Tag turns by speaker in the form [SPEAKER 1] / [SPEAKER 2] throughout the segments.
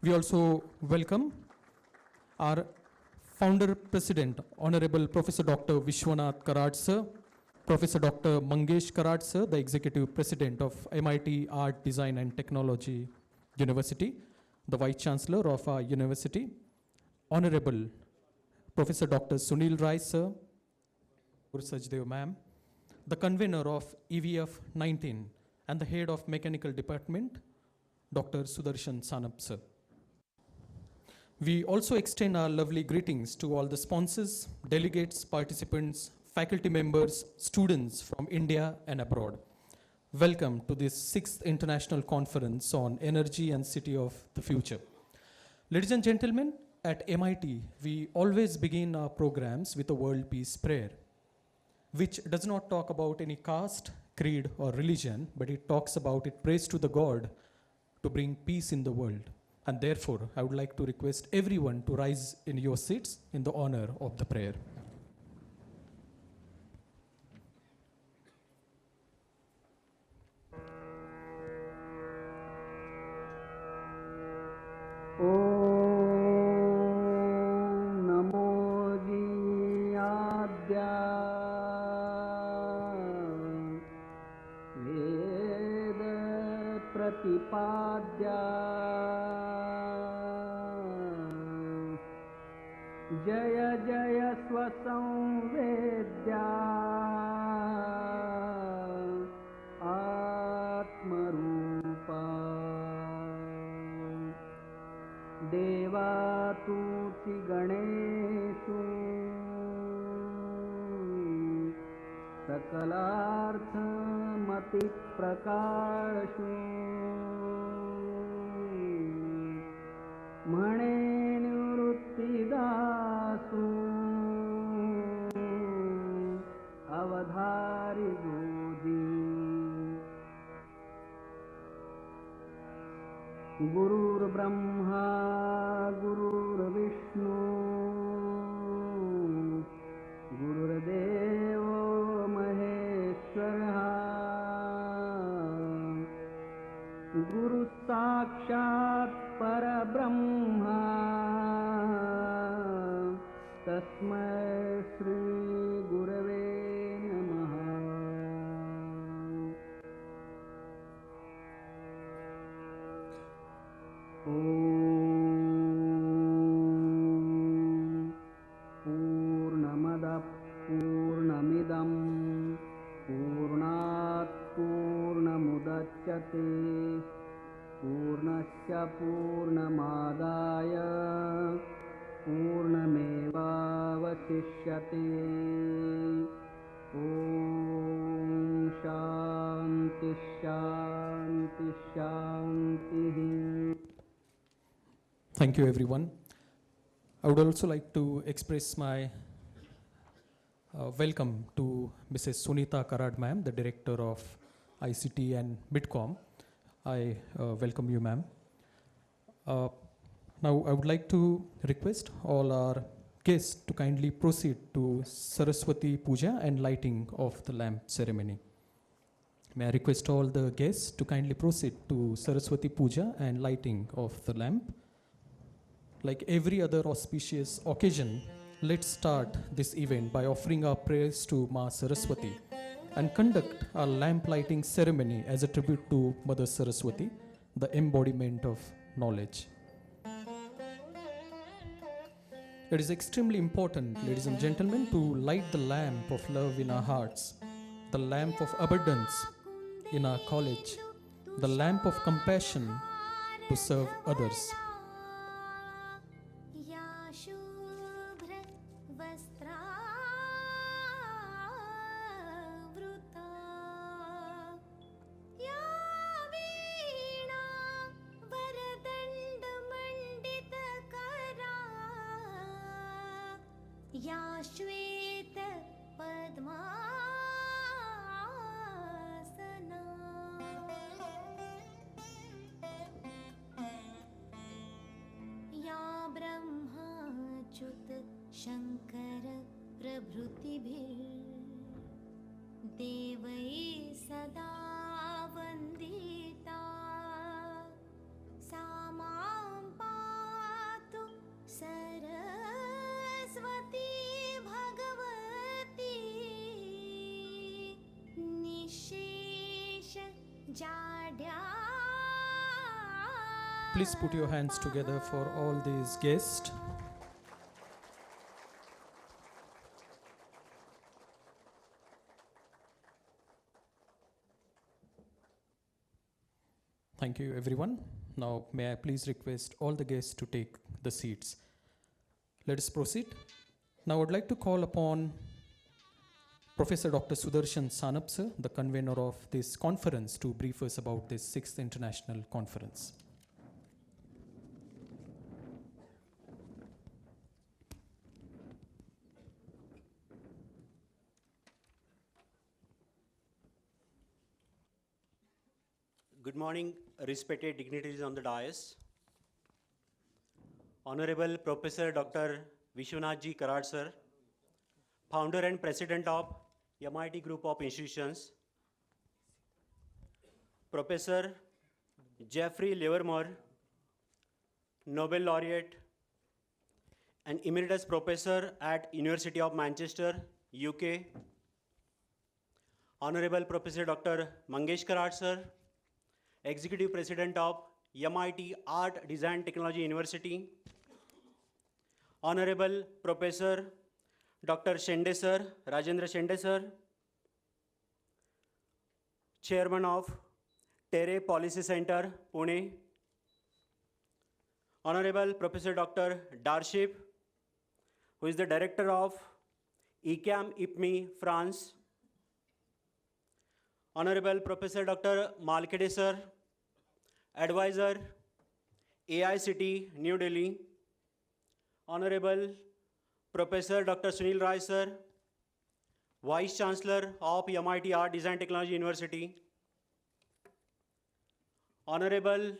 [SPEAKER 1] We also welcome our founder president, Honorable Professor Dr. Vishwanath Karad sir, Professor Dr. Mangesh Karad sir, the executive president of MIT Art, Design and Technology University, the vice chancellor of our university, Honorable Professor Dr. Sunil Rai sir, Sajdev ma'am, the convener of EVF 19 and the head of mechanical department, Dr. Sudarshan Sanap sir. We also extend our lovely greetings to all the sponsors, delegates, participants, faculty members, students from India and abroad. Welcome to this 6th International Conference on Energy and City of the Future. Ladies and gentlemen, at MIT, we always begin our programs with a world peace prayer, which does not talk about any caste, creed, or religion, but it talks about, it prays to the God to bring peace in the world. And therefore, I would like to request everyone to rise in your seats in the honor of the prayer.
[SPEAKER 2] प्रतिपाद्या जय जय स्वसंवेद्या आत्मरूपा देवातुति गणेषु सकलार्थमति प्रकाशु म्हणे निवृत्तिदासु अवधारि गोदी गुरुर्ब्रह्मा गुरुर्विष्णु गुरुर्देवो महेश्वरः गुरुः साक्षात् परब्रह्मा तस्मै श्री गुरवे नमः। पूर्णमदः पूर्णमिदं पूर्णात् पूर्णमुदच्यते पूर्णस्य पूर्णमादाय पूर्णमेवावशिष्यते। ॐ शान्ति शान्ति शान्तिः।
[SPEAKER 1] Thank you, everyone. I would also like to express my welcome to Mrs. Sunita Karad ma'am, the director of ICT and Midcom. I welcome you, ma'am. Now, I would like to request all our guests to kindly proceed to Saraswati Puja and lighting of the lamp ceremony. May I request all the guests to kindly proceed to Saraswati Puja and lighting of the lamp. Like every other auspicious occasion, let's start this event by offering our prayers to Ma Saraswati and conduct our lamp lighting ceremony as a tribute to Mother Saraswati, the embodiment of knowledge. It is extremely important, ladies and gentlemen, to light the lamp of love in our hearts, the lamp of abundance in our college, the lamp of compassion to serve others.
[SPEAKER 3] या श्वेत पद्मासना या ब्रह्माच्युत शंकर प्रभृतिभिर्देवैः सदा वन्दिता सा मां जाड्या
[SPEAKER 1] Please put your hands together for all these guests. Thank you, everyone. Now, may I please request all the guests to take the seats. Let us proceed. Now, I would like to call upon Professor Dr. Sudarshan Sanap, sir, the convener of this conference, to brief us about this 6th International Conference.
[SPEAKER 4] Good morning, respected dignitaries on the dais. Honorable Professor Dr. Vishwanath Ji Karad sir, founder and president of MIT Group of Institutions. Professor Jeffrey Livermore, Nobel laureate and emeritus professor at University of Manchester, UK. Honorable Professor Dr. Mangesh Karad sir, Executive President of MIT Art Design Technology University. Honorable Professor Dr. Shende sir, Rajendra Shende sir, Chairman of Terre Policy Center, Pune. Honorable Professor Dr. Darship, who is the Director of ECAM IPMI, France. Honorable Professor Dr. Malkede sir, Advisor, AICT, New Delhi. Honorable Professor Dr. Sunil Rai sir, Vice Chancellor of MIT Art Design Technology University. Honorable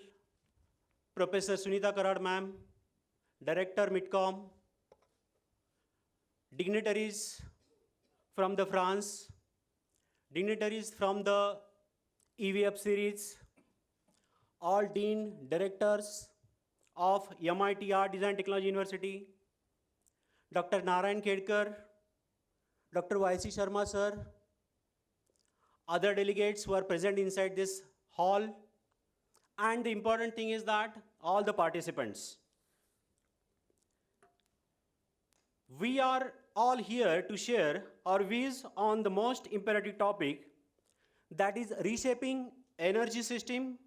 [SPEAKER 4] Professor Sunita Karad ma'am, Director MITCOM. Dignitaries from the France, dignitaries from the EVF series, all dean directors of MIT Art Design Technology University, Dr. Narayan Kedkar, Dr. Y.C. Sharma sir, other delegates who are present inside this hall, and the important thing is that all the participants. We are all here to share our views on the most imperative topic, that is reshaping energy system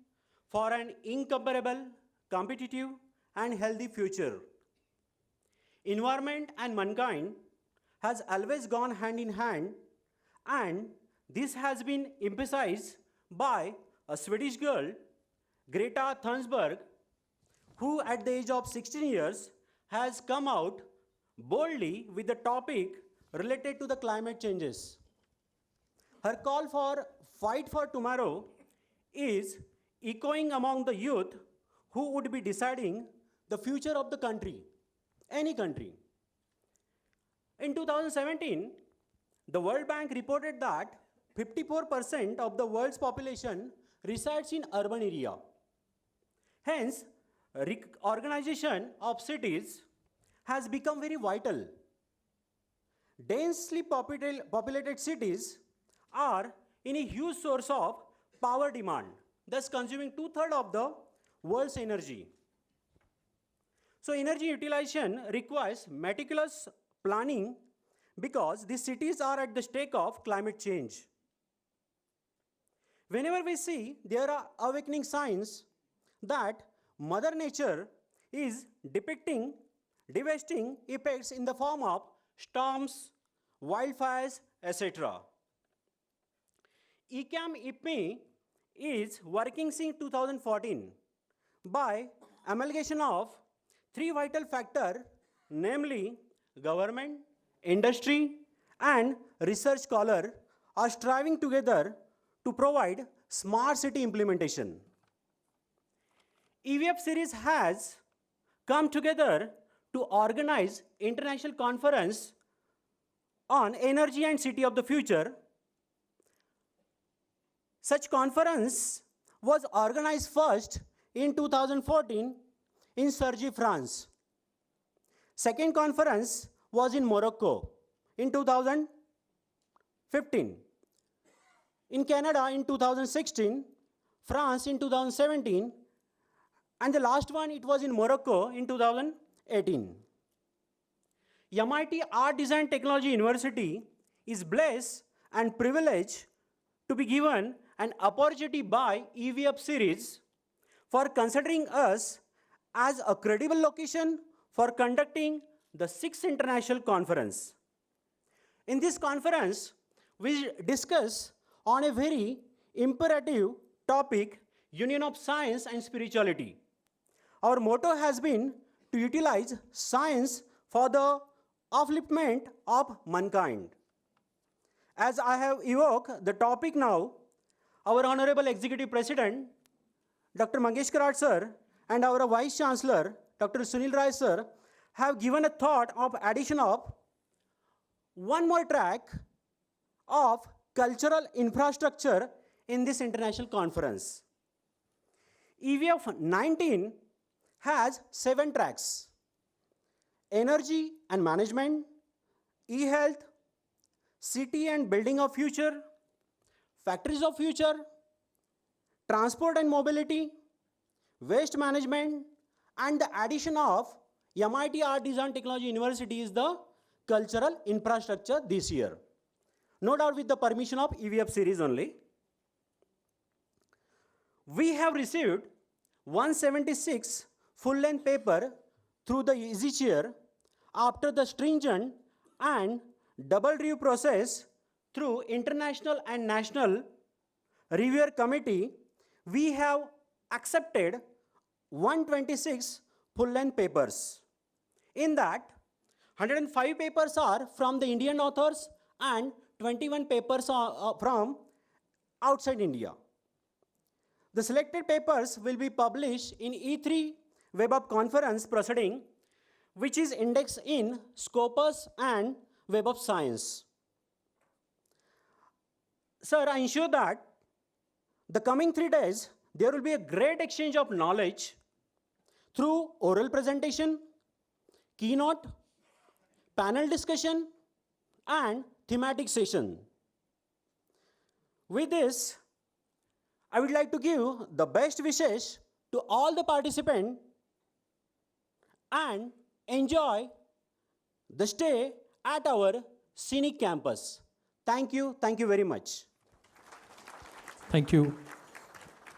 [SPEAKER 4] for an incomparable, competitive and healthy future. Environment and mankind has always gone hand in hand, and this has been emphasized by a Swedish girl, Greta Thunberg, who at the age of 16 years has come out boldly with the topic related to the climate changes. Her call for fight for tomorrow is echoing among the youth who would be deciding the future of the country, any country. In 2017, the World Bank reported that 54% of the world's population resides in urban area. Hence, organization of cities has become very vital. Densely populated cities are in a huge source of power demand, thus consuming 2/3 of the world's energy. So energy utilization requires meticulous planning because these cities are at the stake of climate change. Whenever we see there are awakening signs that Mother Nature is depicting devastating effects in the form of storms, wildfires, etc. ECAM IPMI is working since 2014 by amalgamation of three vital factors, namely government, industry, and research scholars are striving together to provide smart city implementation. EVF series has come together to organize international conference on energy and city of the future. Such conference was organized first in 2014 in Cergy, France. Second conference was in Morocco in 2015. In Canada in 2016, France in 2017, and the last one, it was in Morocco in 2018. MIT Art Design Technology University is blessed and privileged to be given an opportunity by EVF series for considering us as a credible location for conducting the 6th International Conference. In this conference, we discuss on a very imperative topic, union of science and spirituality. Our motto has been to utilize science for the upliftment of mankind. As I have evoked the topic now, our Honorable Executive President, Dr. Mangesh Karat sir, and our Vice Chancellor, Dr. Sunil Rai sir, have given a thought of addition of one more track of cultural infrastructure in this international conference. EVF 19 has 7 tracks: energy and management, e-health, city and building of future, factories of future, transport and mobility, waste management, and the addition of MIT Art Design Technology University is the cultural infrastructure this year. No doubt with the permission of EVF series only. We have received 176 full-length paper through the easy chair after the stringent and double review process through international and national reviewer committee. We have accepted 126 full-length papers. In that, 105 papers are from the Indian authors and 21 papers are from outside India. The selected papers will be published in E3 Web of Conference proceeding, which is indexed in Scopus and Web of Science. Sir, I ensure that the coming 3 days, there will be a great exchange of knowledge through oral presentation, keynote, panel discussion, and thematic session. With this, I would like to give the best wishes to all the participants and enjoy the stay at our scenic campus. Thank you very much.
[SPEAKER 1] Thank you.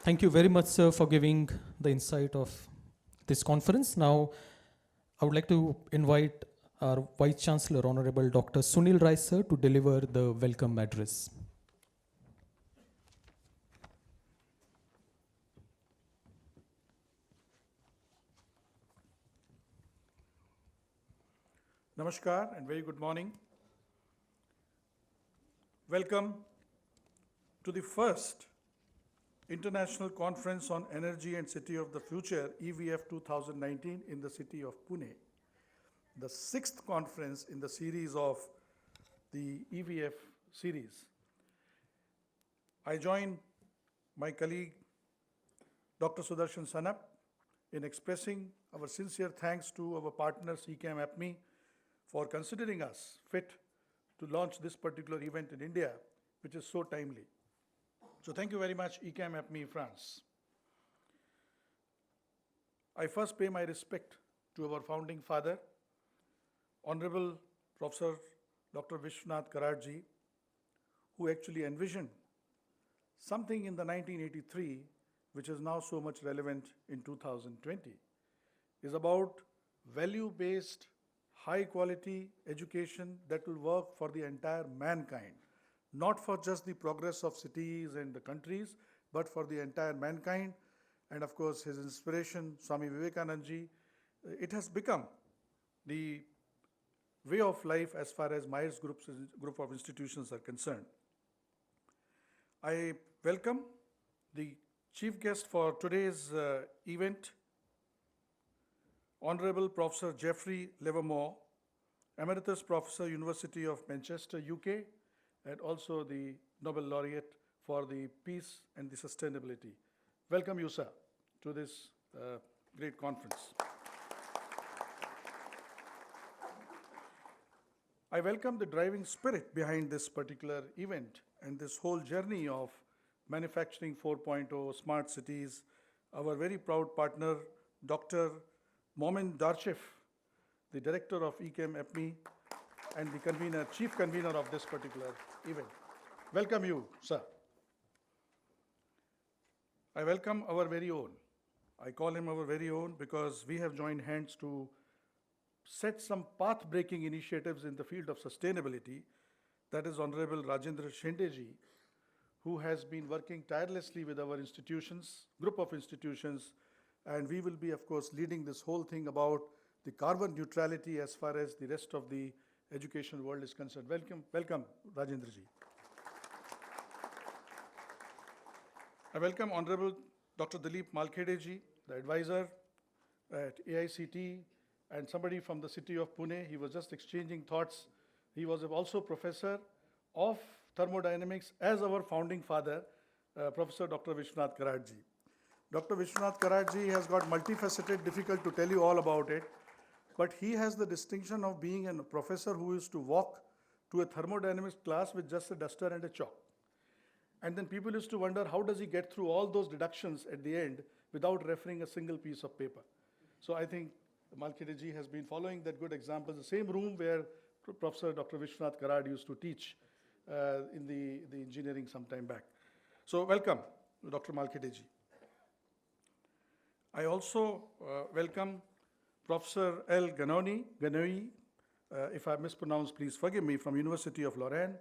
[SPEAKER 1] Thank you very much, sir, for giving the insight of this conference. Now, I would like to invite our Vice Chancellor, Honorable Dr. Sunil Rai, sir, to deliver the welcome address.
[SPEAKER 5] Namaskar and very good morning. Welcome to the first International Conference on Energy and City of the Future, EVF 2019, in the city of Pune, the 6th conference in the series of the EVF series. I join my colleague, Dr. Sudarshan Sanap, in expressing our sincere thanks to our partners, ECAM APME, for considering us fit to launch this particular event in India, which is so timely. So thank you very much, ECAM APME France. I first pay my respect to our founding father, Honorable Professor Dr. Vishwanath Karatji, who actually envisioned something in the 1983, which is now so much relevant in 2020, is about value-based, high-quality education that will work for the entire mankind, not for just the progress of cities and the countries, but for the entire mankind. And of course, his inspiration, Swami Vivekananda ji, it has become the way of life as far as Myers group of institutions are concerned. I welcome the chief guest for today's event, Honorable Professor Geoffrey Livermore, Emeritus Professor, University of Manchester, UK, and also the Nobel Laureate for the Peace and the Sustainability. Welcome you, sir, to this great conference. I welcome the driving spirit behind this particular event and this whole journey of Manufacturing 4.0, Smart Cities, our very proud partner, Dr. Momin Darchef, the director of ECAM EPME and the convener, chief convener of this particular event. Welcome you, sir. I welcome our very own. I call him our very own because we have joined hands to set some path-breaking initiatives in the field of sustainability. That is Honorable Rajendra Shendeji, who has been working tirelessly with our institutions, group of institutions, and we will be, of course, leading this whole thing about the carbon neutrality as far as the rest of the education world is concerned. Welcome, Rajendra ji. I welcome Honorable Dr. Dilip Malkhede ji, the advisor at AICT, and somebody from the city of Pune. He was just exchanging thoughts. He was also professor of thermodynamics as our founding father, Professor Dr. Vishwanath Karad ji. Dr. Vishwanath Karad ji has got multifaceted, difficult to tell you all about it, but he has the distinction of being a professor who used to walk to a thermodynamics class with just a duster and a chalk. And then people used to wonder, how does he get through all those deductions at the end without referring a single piece of paper? So I think Malkhede ji has been following that good example. The same room where Professor Dr. Vishwanath Karad used to teach in the engineering some time back. So welcome, Dr. Malkhede ji. I also welcome Professor L. Ganoi, if I mispronounce, please forgive me, from University of Lorraine,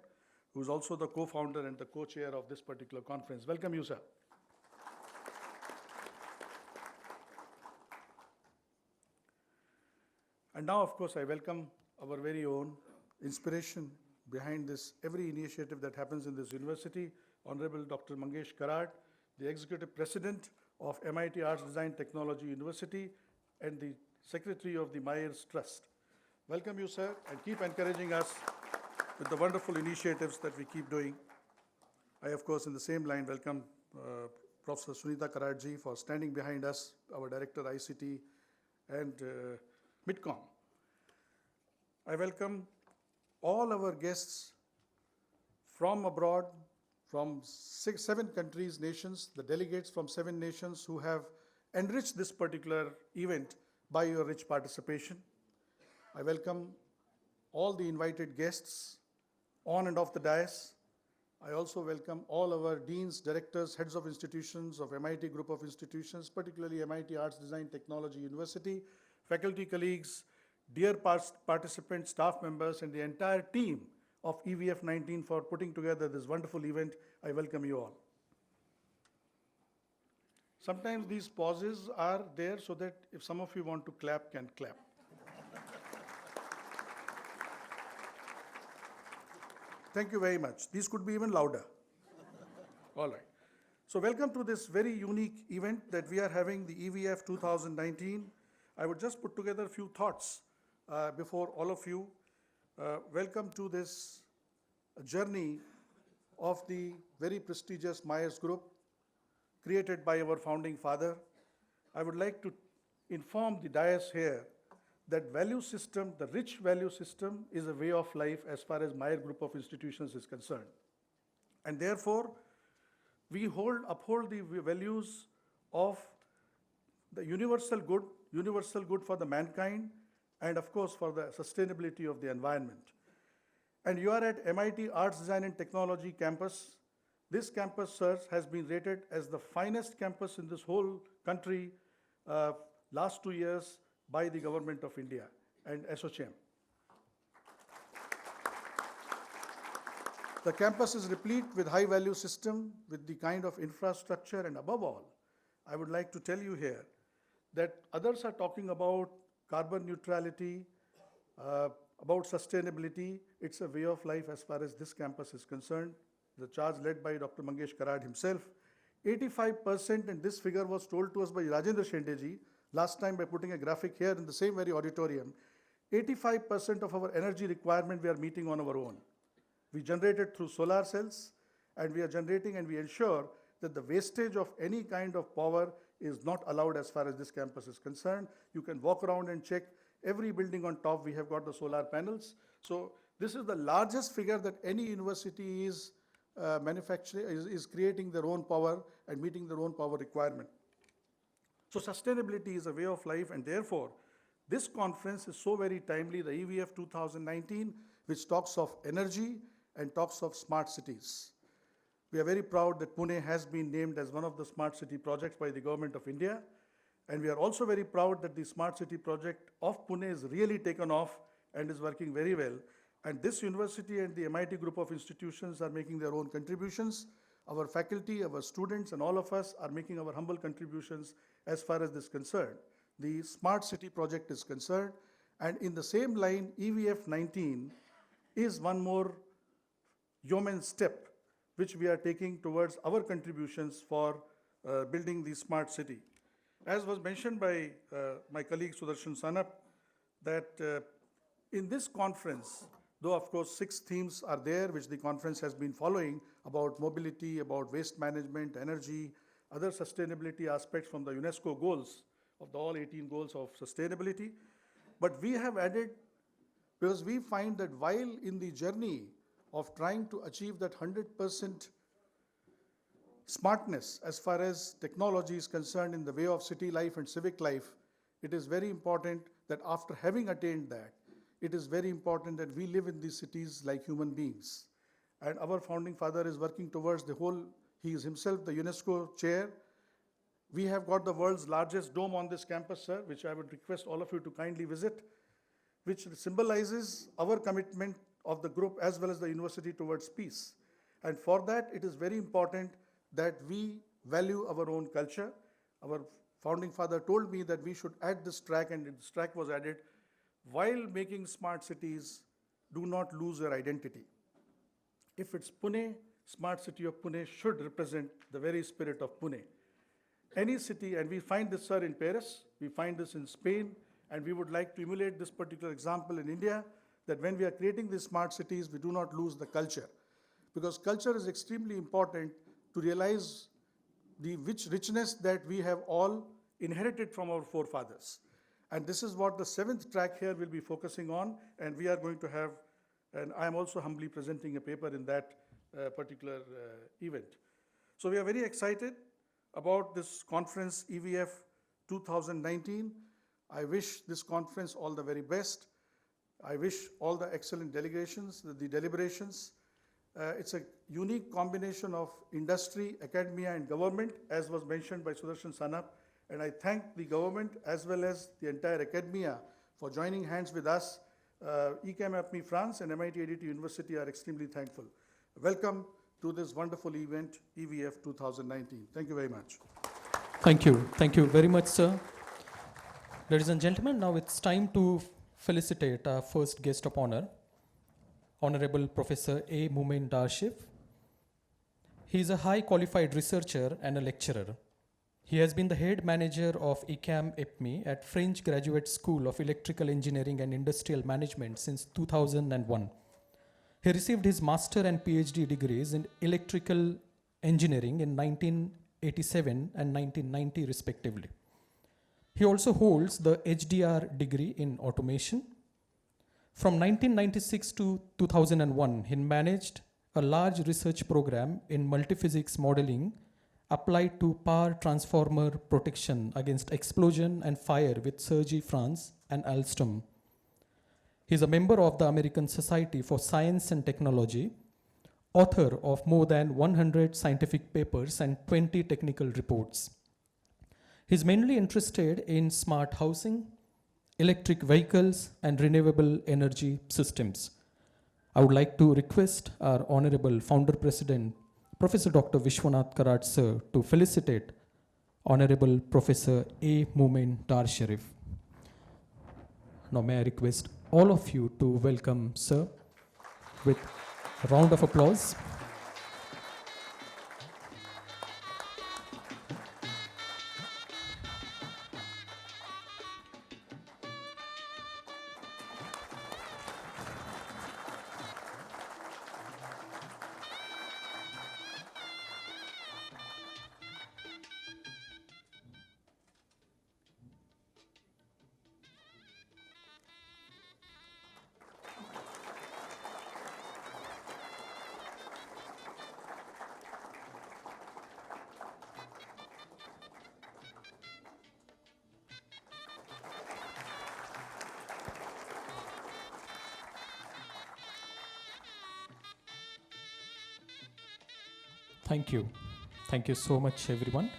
[SPEAKER 5] who is also the co-founder and the co-chair of this particular conference. Welcome you, sir. And now, of course, I welcome our very own inspiration behind this, every initiative that happens in this university, Honorable Dr. Mangesh Karad, the Executive President of MIT Arts Design Technology University and the Secretary of the Myers Trust. Welcome you, sir, and keep encouraging us with the wonderful initiatives that we keep doing. I, of course, in the same line, welcome Professor Sunita Karadji for standing behind us, our Director ICT and MIDCOM. I welcome all our guests from abroad, from 7 countries, nations, the delegates from 7 nations who have enriched this particular event by your rich participation. I welcome all the invited guests on and off the dais. I also welcome all our deans, directors, heads of institutions of MIT Group of Institutions, particularly MIT Arts Design Technology University, faculty colleagues, dear participants, staff members, and the entire team of EVF 19 for putting together this wonderful event. I welcome you all. Sometimes these pauses are there so that if some of you want to clap, can clap. Thank you very much. These could be even louder. All right. So welcome to this very unique event that we are having, the EVF 2019. I would just put together a few thoughts before all of you. Welcome to this journey of the very prestigious Myers Group, created by our founding father. I would like to inform the dais here that value system, the rich value system, is a way of life as far as Myers Group of Institutions is concerned. And therefore, we uphold the values of the universal good for the mankind, and of course for the sustainability of the environment. And you are at MIT Arts Design and Technology campus. This campus, sirs, has been rated as the finest campus in this whole country last 2 years by the Government of India and SOCHM. The campus is replete with high value system, with the kind of infrastructure, and above all, I would like to tell you here that others are talking about carbon neutrality, about sustainability. It's a way of life as far as this campus is concerned. The charge led by Dr. Mangesh Karad himself. 85%, and this figure was told to us by Rajendra Shendeji last time by putting a graphic here in the same very auditorium. 85% of our energy requirement we are meeting on our own. We generate it through solar cells, and we are generating, and we ensure that the wastage of any kind of power is not allowed as far as this campus is concerned. You can walk around and check every building on top. We have got the solar panels. So this is the largest figure that any university is manufacturing is creating their own power and meeting their own power requirement. So sustainability is a way of life, and therefore, this conference is so very timely, the EVF 2019, which talks of energy and talks of smart cities. We are very proud that Pune has been named as one of the smart city projects by the Government of India. And we are also very proud that the smart city project of Pune is really taken off and is working very well. And this university and the MIT group of institutions are making their own contributions. Our faculty, our students, and all of us are making our humble contributions as far as this is concerned. The smart city project is concerned. And in the same line, EVF 19 is one more yeoman step which we are taking towards our contributions for building the smart city. As was mentioned by my colleague Sudarshan Sanap, that in this conference, though of course 6 themes are there which the conference has been following about mobility, about waste management, energy, other sustainability aspects from the UNESCO goals of the all 18 goals of sustainability. But we have added, because we find that while in the journey of trying to achieve that 100% smartness as far as technology is concerned in the way of city life and civic life, it is very important that after having attained that, it is very important that we live in these cities like human beings. And our founding father is working towards the whole, he is himself the UNESCO chair. We have got the world's largest dome on this campus, sir, which I would request all of you to kindly visit, which symbolizes our commitment of the group as well as the university towards peace. And for that, it is very important that we value our own culture. Our founding father told me that we should add this track, and this track was added. While making smart cities, do not lose your identity. If it's Pune, smart city of Pune should represent the very spirit of Pune. Any city, and we find this, sir, in Paris, we find this in Spain, and we would like to emulate this particular example in India, that when we are creating these smart cities, we do not lose the culture. Because culture is extremely important to realize the richness that we have all inherited from our forefathers. And this is what the 7th track here will be focusing on, and we are going to have, and I am also humbly presenting a paper in that particular event. So we are very excited about this conference, EVF 2019. I wish this conference all the very best. I wish all the excellent delegations, the deliberations. It's a unique combination of industry, academia, and government, as was mentioned by Sudarshan Sanap. And I thank the government as well as the entire academia for joining hands with us. ECAM APME France and MIT ADT University are extremely thankful. Welcome to this wonderful event, EVF 2019. Thank you very much.
[SPEAKER 1] Thank you. Thank you very much, sir. Ladies and gentlemen, now it's time to felicitate our first guest of honor, Honorable Professor A. Mumin Darshiv. He is a high qualified researcher and a lecturer. He has been the head manager of ECAM APME at French Graduate School of Electrical Engineering and Industrial Management since 2001. He received his master and PhD degrees in electrical engineering in 1987 and 1990 respectively. He also holds the HDR degree in automation. From 1996 to 2001, he managed a large research program in multiphysics modeling applied to power transformer protection against explosion and fire with Sergi France and Alstom. He is a member of the American Society for Science and Technology, author of more than 100 scientific papers and 20 technical reports. He is mainly interested in smart housing, electric vehicles, and renewable energy systems. I would like to request our Honorable Founder President, Professor Dr. Vishwanath Karat sir, to felicitate Honorable Professor A. Mumin Darshiv. Now may I request all of you to welcome sir with a round of applause. Thank you. Thank you so much, everyone.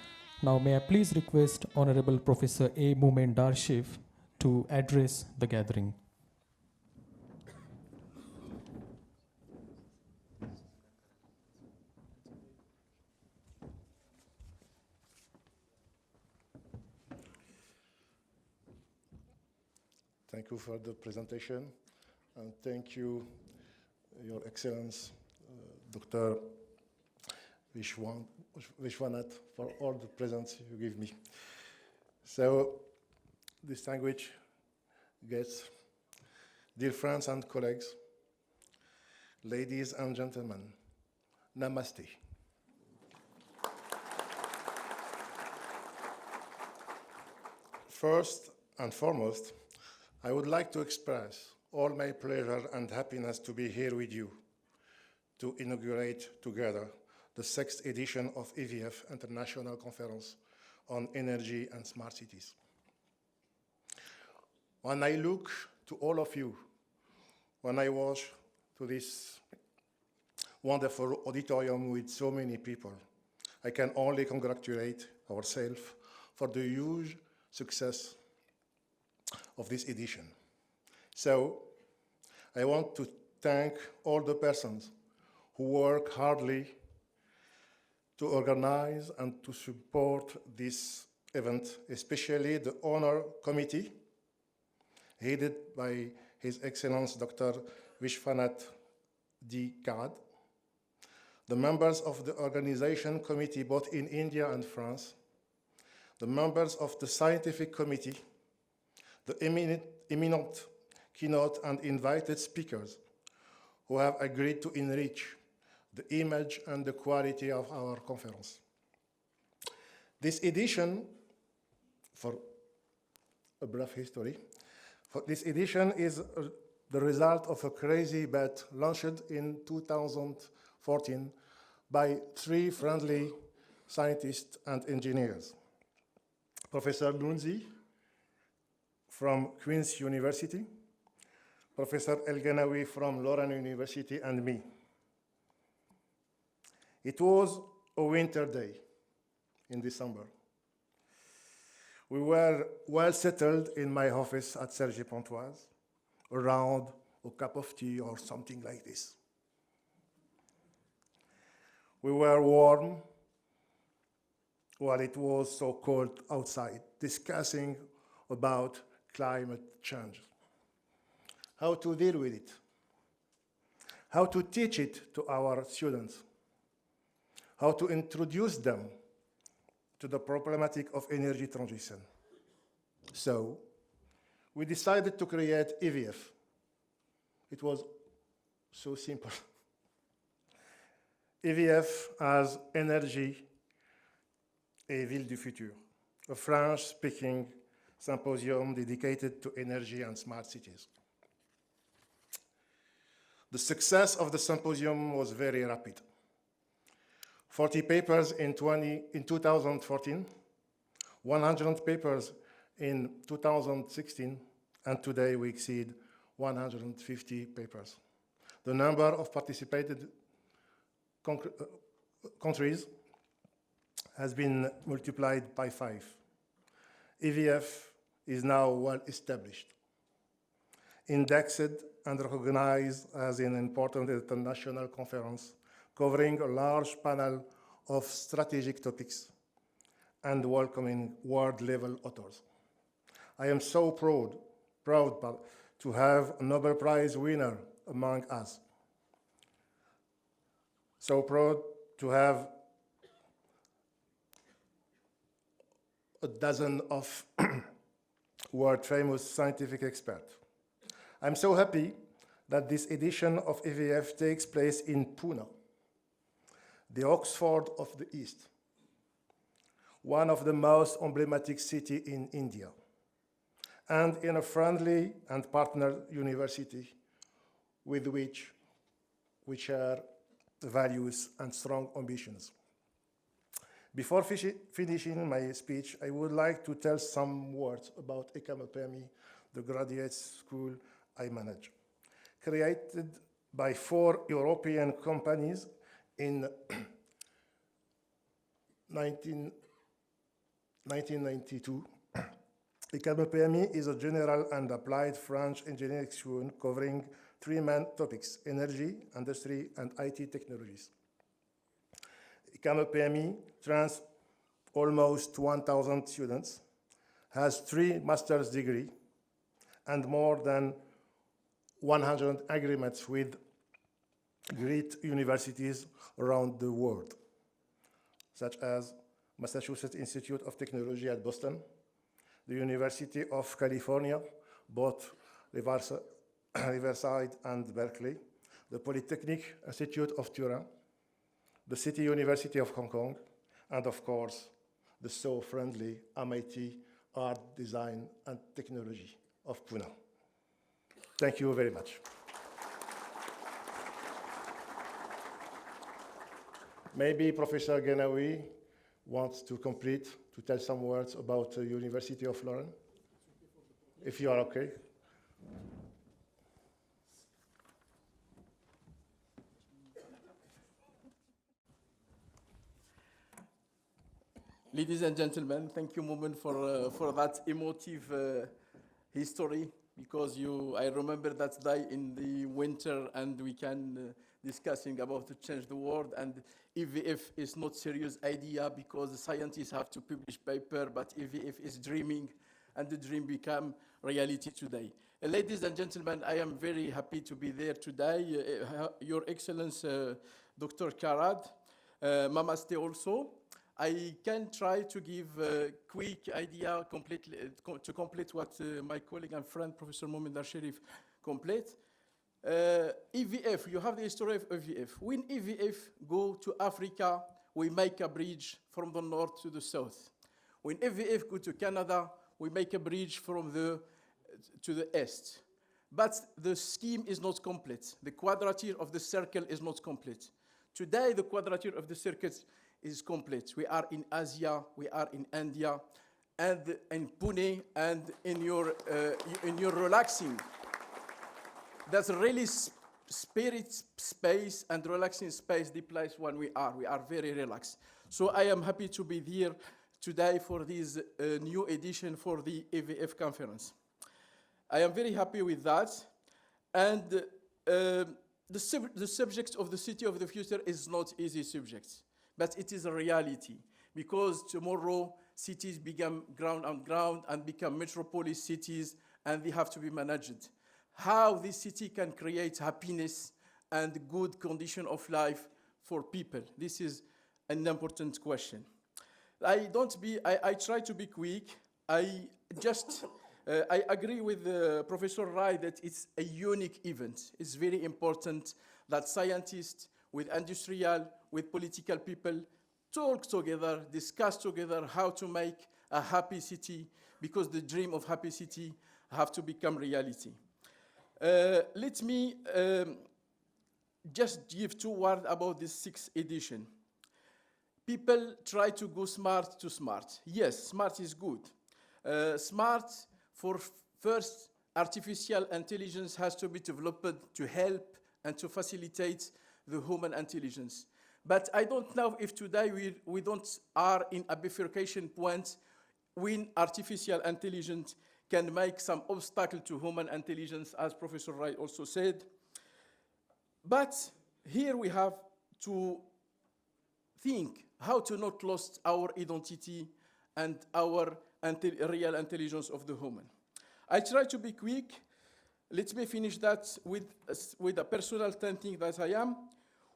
[SPEAKER 1] Now, may I please request Honorable Professor A. Moomen Darshiv to address the gathering.
[SPEAKER 6] Thank you for the presentation, and thank you, Your Excellence, Dr. Vishwanath, for all the presents you give me. So, distinguished guests, dear friends and colleagues, ladies and gentlemen, Namaste. First and foremost, I would like to express all my pleasure and happiness to be here with you to inaugurate together the 6th edition of EVF International Conference on Energy and Smart Cities. When I look to all of you, when I watch to this wonderful auditorium with so many people, I can only congratulate ourselves for the huge success of this edition. So, I want to thank all the persons who work hardly to organize and to support this event, especially the Honor Committee, headed by His Excellency Dr. Vishwanath D. Karad, the members of the Organization Committee both in India and France, the members of the Scientific Committee, the eminent keynote and invited speakers who have agreed to enrich the image and the quality of our conference. This edition, for a brief history, this edition is the result of a crazy bet launched in 2014 by 3 friendly scientists and engineers. Professor Lunzi from Queen's University, Professor El Ganawi from Lorraine University, and me. It was a winter day in December. We were well settled in my office at Sergi Pontoise, around a cup of tea or something like this. We were warm while it was so cold outside, discussing about climate change, how to deal with it, how to teach it to our students, how to introduce them to the problematic of energy transition. So, we decided to create EVF. It was so simple. EVF as Énergie et Ville du Futur, a French-speaking symposium dedicated to energy and smart cities. The success of the symposium was very rapid. 40 papers in 2014, 100 papers in 2016, and today we exceed 150 papers. The number of participated countries has been multiplied by 5. EVF is now well established, indexed and recognized as an important international conference covering a large panel of strategic topics and welcoming world-level authors. I am so proud to have a Nobel Prize winner among us. So proud to have a dozen of world-famous scientific experts. I'm so happy that this edition of EVF takes place in Pune, the Oxford of the East, one of the most emblematic cities in India, and in a friendly and partner university with which we share values and strong ambitions. Before finishing my speech, I would like to tell some words about ECAMOPERMI, the graduate school I manage. Created by 4 European companies in 1992. ECAME is a general and applied French engineering school covering three main topics: energy, industry, and IT technologies. ECAME trains almost 1,000 students, has 3 master's degrees, and more than 100 agreements with great universities around the world, such as Massachusetts Institute of Technology at Boston, the University of California, both Riverside and Berkeley, the Polytechnic Institute of Turin, the City University of Hong Kong, and of course, the so friendly MIT Art, Design, and Technology of Pune. Thank you very much. Maybe Professor Genawi wants to complete, to tell some words about the University of Lorraine, if you are okay.
[SPEAKER 7] Ladies and gentlemen, thank you, Moment, for that emotive history, because I remember that day in the winter, and we can discussing about to change the world, and EVF is not serious idea because the scientists have to publish paper, but EVF is dreaming, and the dream become reality today. Ladies and gentlemen, I am very happy to be there today. Your Excellence, Dr. Karad, Namaste also. I can try to give a quick idea to complete what my colleague and friend, Professor Mohamed Al-Sharif, complete. EVF, you have the history of EVF. When EVF go to Africa, we make a bridge from the north to the south. When EVF go to Canada, we make a bridge from to the east. But the scheme is not complete. The quadrature of the circle is not complete. Today, the quadrature of the circle is complete. We are in Asia, we are in India, and in Pune, and in your relaxing. That's really spirit space and relaxing space, the place when we are. We are very relaxed. So I am happy to be here today for this new edition for the EVF conference. I am very happy with that. And the subject of the city of the future is not easy subject, but it is a reality, because tomorrow cities become ground on ground and become metropolis cities, and they have to be managed. How this city can create happiness and good condition of life for people. This is an important question. I try to be quick. I agree with Professor Rai that it's a unique event. It's very important that scientists with industrial, with political people talk together, discuss together how to make a happy city, because the dream of happy city have to become reality. Let me just give 2 words about this 6th edition. People try to go smart to smart. Yes, smart is good. Smart, for first, artificial intelligence has to be developed to help and to facilitate the human intelligence. But I don't know if today we don't are in a bifurcation point when artificial intelligence can make some obstacle to human intelligence, as Professor Wright also said. But here we have to think how to not lose our identity and our real intelligence of the human. I try to be quick. Let me finish that with a personal thinking that I am.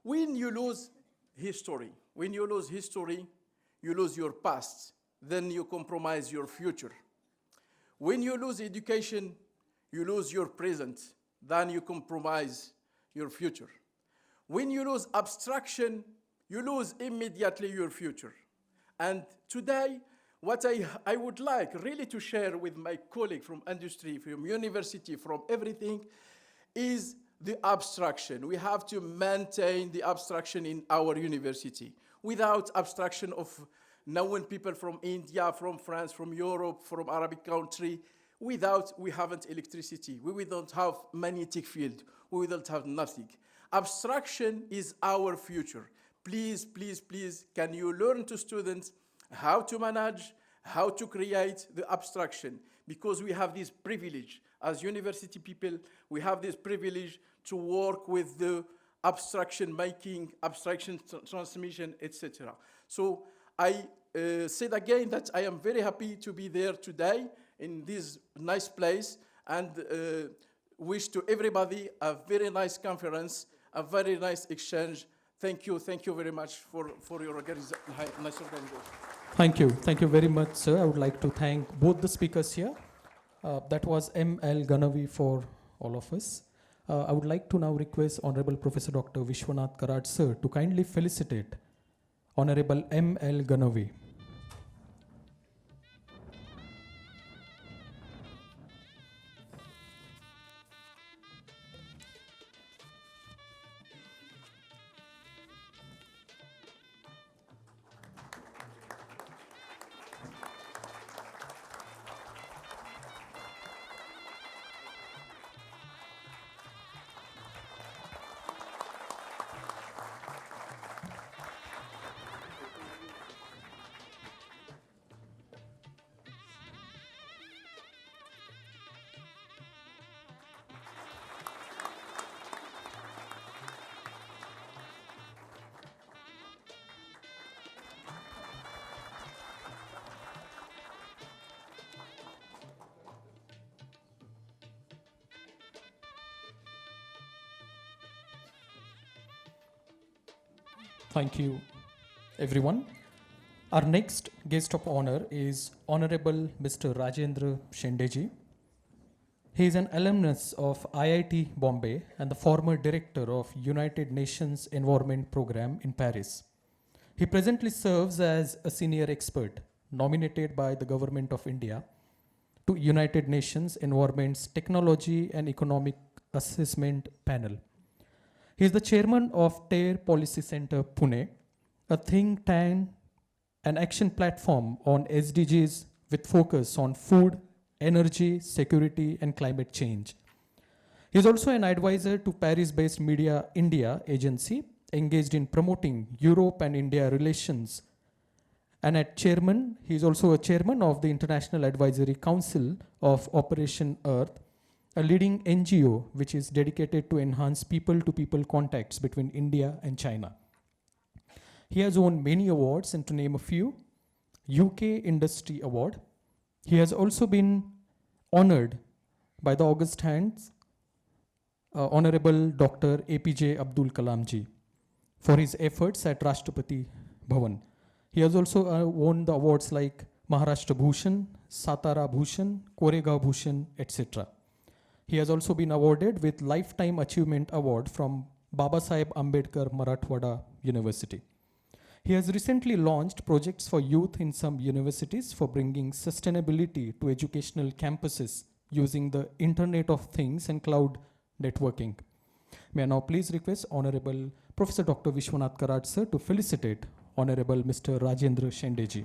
[SPEAKER 7] When you lose history, you lose your past, then you compromise your future. When you lose education, you lose your present, then you compromise your future. When you lose abstraction, you lose immediately your future. And today, what I would like really to share with my colleague from industry, from university, from everything, is the abstraction. We have to maintain the abstraction in our university. Without abstraction of knowing people from India, from France, from Europe, from Arabic country, we haven't electricity. We don't have magnetic field. We don't have nothing. Abstraction is our future. please, please, please, can you learn to students how to manage, how to create the abstraction? Because we have this privilege as university people, we have this privilege to work with the abstraction making, abstraction transmission, etc. So I said again that I am very happy to be there today in this nice place, and wish to everybody a very nice conference, a very nice exchange. Thank you very much for your nice organization.
[SPEAKER 1] Thank you very much, sir. I would like to thank both the speakers here. That was M.L. Ganavi for all of us. I would like to now request Honorable Professor Dr. Vishwanath Karad, sir, to kindly felicitate Honorable M.L. Ganavi. Thank you, everyone. Our next guest of honor is Honorable Mr. Rajendra Shendeji. He is an alumnus of IIT Bombay and the former director of United Nations Environment Program in Paris. He presently serves as a senior expert nominated by the Government of India to United Nations Environment's Technology and Economic Assessment Panel. He is the chairman of TARE Policy Center, Pune, a think tank and action platform on SDGs with focus on food, energy, security, and climate change. He is also an advisor to Paris-based Media India agency engaged in promoting Europe and India relations. And he is also a chairman of the International Advisory Council of Operation Earth, a leading NGO which is dedicated to enhance people-to-people contacts between India and China. He has won many awards, and to name a few, UK Industry Award. He has also been honored by the August Hands Honorable Dr. APJ Abdul Kalam ji for his efforts at Rashtrapati Bhavan. He has also won the awards like Maharashtra Bhushan, Satara Bhushan, Koregaon Bhushan, etc. He has also been awarded with Lifetime Achievement Award from Babasaheb Ambedkar Marathwada University. He has recently launched projects for youth in some universities for bringing sustainability to educational campuses using the Internet of Things and cloud networking. May I now please request Honorable Professor Dr. Vishwanath Karad, sir, to felicitate Honorable Mr. Rajendra Shendeji.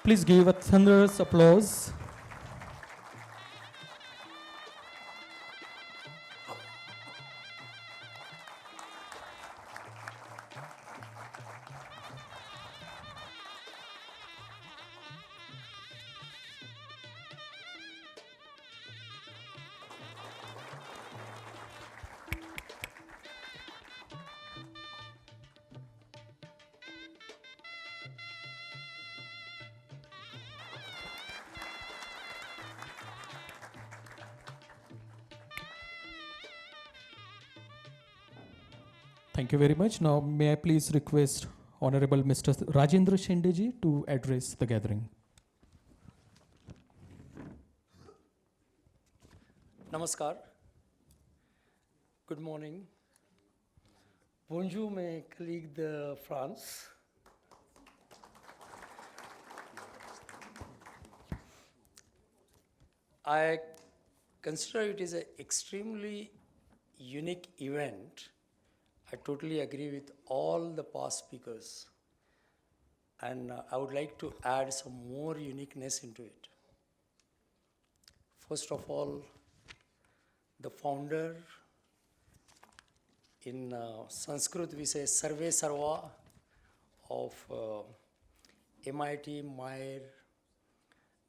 [SPEAKER 1] Please give a thunderous applause. Thank you very much. Now, may I please request Honorable Mr. Rajendra Shendeji to address the gathering.
[SPEAKER 8] Namaskar. Good morning. Bonjour, mes collègues de France. I consider it is an extremely unique event I totally agree with all the past speakers. And I would like to add some more uniqueness into it. First of all, the founder, in Sanskrit we say Sarve Sarva, of MIT, Meyer,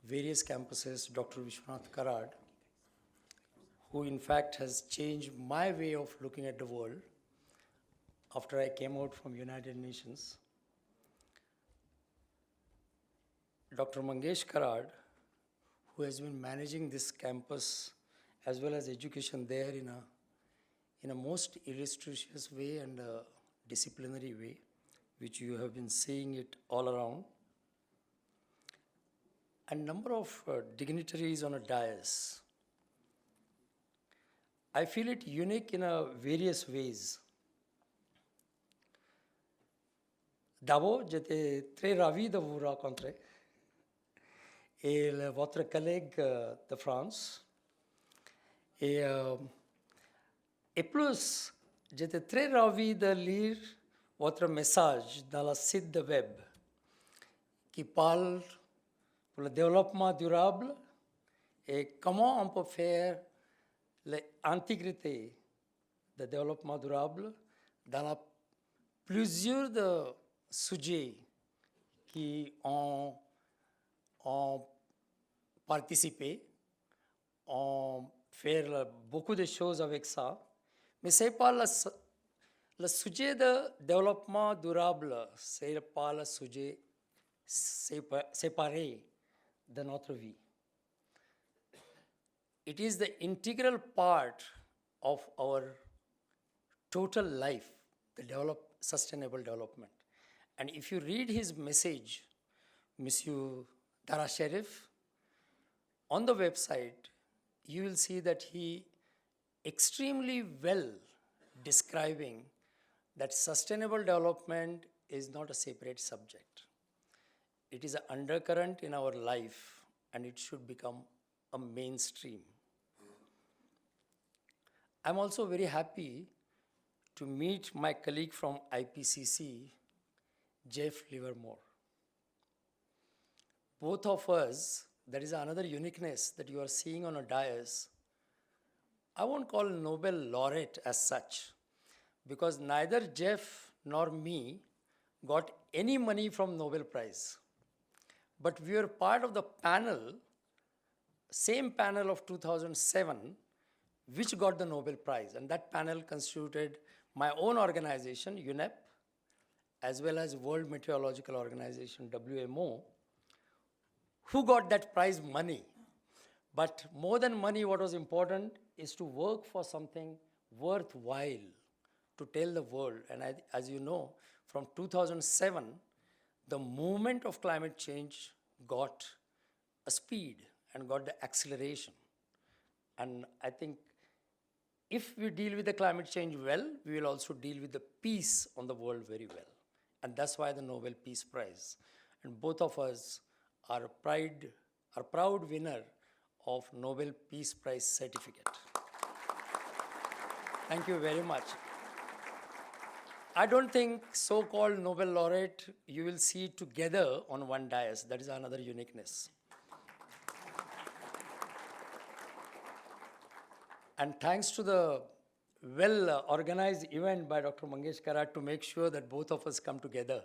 [SPEAKER 8] various campuses, Dr. Vishwanath Karad, who in fact has changed my way of looking at the world after I came out from United Nations. Dr. Mangesh Karad, who has been managing this campus as well as education there in a most illustrious way and a disciplinary way, which you have been seeing it all around. And number of dignitaries on a dais. I feel it unique in various ways. D'abord, j'étais très ravi de vous rencontrer. Et votre collègue de France. Et plus, j'étais très ravi de lire votre message dans le site de web qui parle pour le développement durable et comment on peut faire l'intégrité de développement durable dans plusieurs de sujets qui ont participé, ont fait beaucoup de choses avec ça, mais ce n'est pas le sujet de développement durable, ce n'est pas le sujet séparé de notre vie. It is the integral part of our total life, the sustainable development. And if you read his message, Monsieur Dara Sharif, on the website, you will see that he extremely well describing that sustainable development is not a separate subject. It is an undercurrent in our life and it should become a mainstream. I'm also very happy to meet my colleague from IPCC, Jeff Livermore. Both of us, there is another uniqueness that you are seeing on a dais. I won't call Nobel laureate as such, because neither Jeff nor me got any money from Nobel Prize. But we were part of the panel, same panel of 2007, which got the Nobel Prize. And that panel constituted my own organization, UNEP, as well as World Meteorological Organization, WMO, who got that prize money. But more than money, what was important is to work for something worthwhile, to tell the world. And as you know, from 2007, the movement of climate change got a speed and got the acceleration. And I think if we deal with the climate change well, we will also deal with the peace on the world very well. And that's why the Nobel Peace Prize. And both of us are proud winner of Nobel Peace Prize certificate. Thank you very much. I don't think so-called Nobel laureate you will see together on one dais. That is another uniqueness. And thanks to the well-organized event by Dr. Mangesh Karad to make sure that both of us come together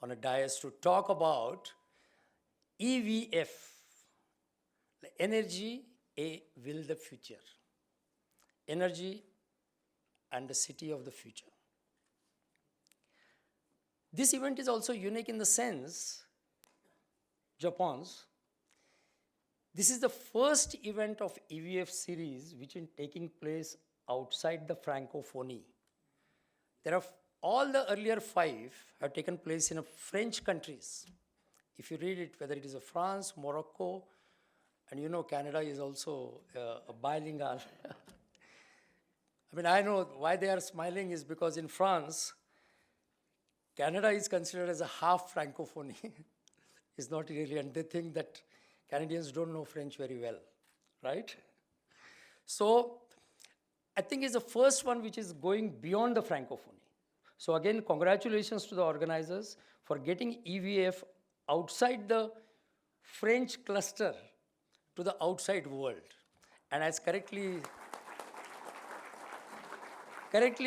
[SPEAKER 8] on a dais to talk about EVF, energy will the future. Energy and the city of the future. This event is also unique in the sense, Japan's, this is the first event of EVF series which is taking place outside the Francophonie. There are all the earlier 5 have taken place in French countries. If you read it, whether it is France, Morocco, and you know Canada is also a bilingual. I mean, I know why they are smiling is because in France, Canada is considered as a half Francophonie. It's not really, and they think that Canadians don't know French very well, right? So I think it's the first one which is going beyond the Francophonie. So again, congratulations to the organizers for getting EVF outside the French cluster to the outside world. And as correctly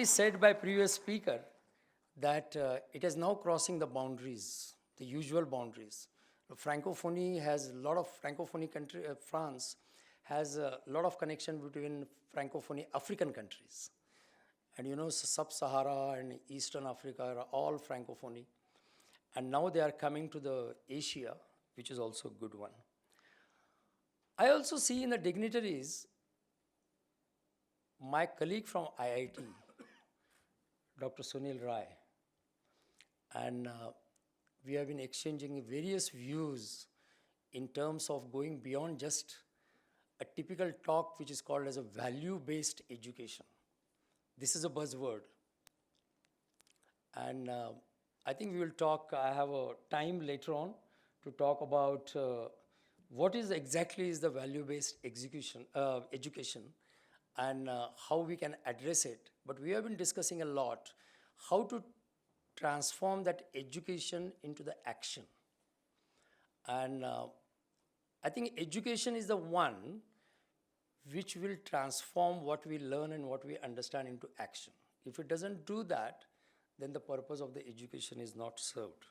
[SPEAKER 8] said by previous speaker, that it is now crossing the boundaries, the usual boundaries. Francophonie has a lot of Francophonie country, France has a lot of connection between Francophonie African countries. And you know, Sub-Sahara and Eastern Africa are all Francophonie. And now they are coming to the Asia, which is also a good one. I also see in the dignitaries my colleague from IIT, Dr. Sunil Rai. And we have been exchanging various views in terms of going beyond just a typical talk which is called as a value-based education. This is a buzzword. And I think we will talk, I have a time later on to talk about what is exactly is the value-based education and how we can address it. But we have been discussing a lot how to transform that education into the action. And I think education is the one which will transform what we learn and what we understand into action. If it doesn't do that, then the purpose of the education is not served.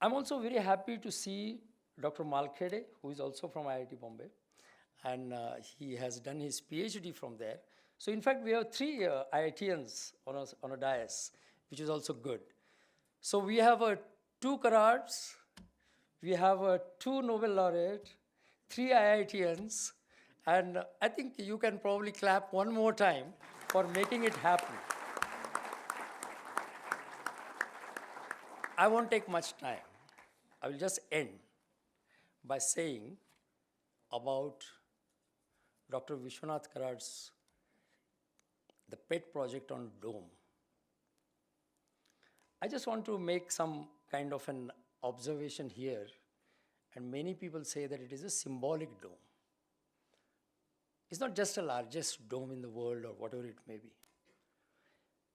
[SPEAKER 8] I'm also very happy to see Dr. Malkhede, who is also from IIT Bombay, and he has done his PhD from there. So in fact, we have 3 IITians on a dais, which is also good. So we have 2 Karads, we have 2 Nobel laureate, 3 IITians, and I think you can probably clap one more time for making it happen. I won't take much time. I will just end by saying about Dr. Vishwanath Karad's the pet project on dome. I just want to make some kind of an observation here, and many people say that it is a symbolic dome. It's not just the largest dome in the world or whatever it may be.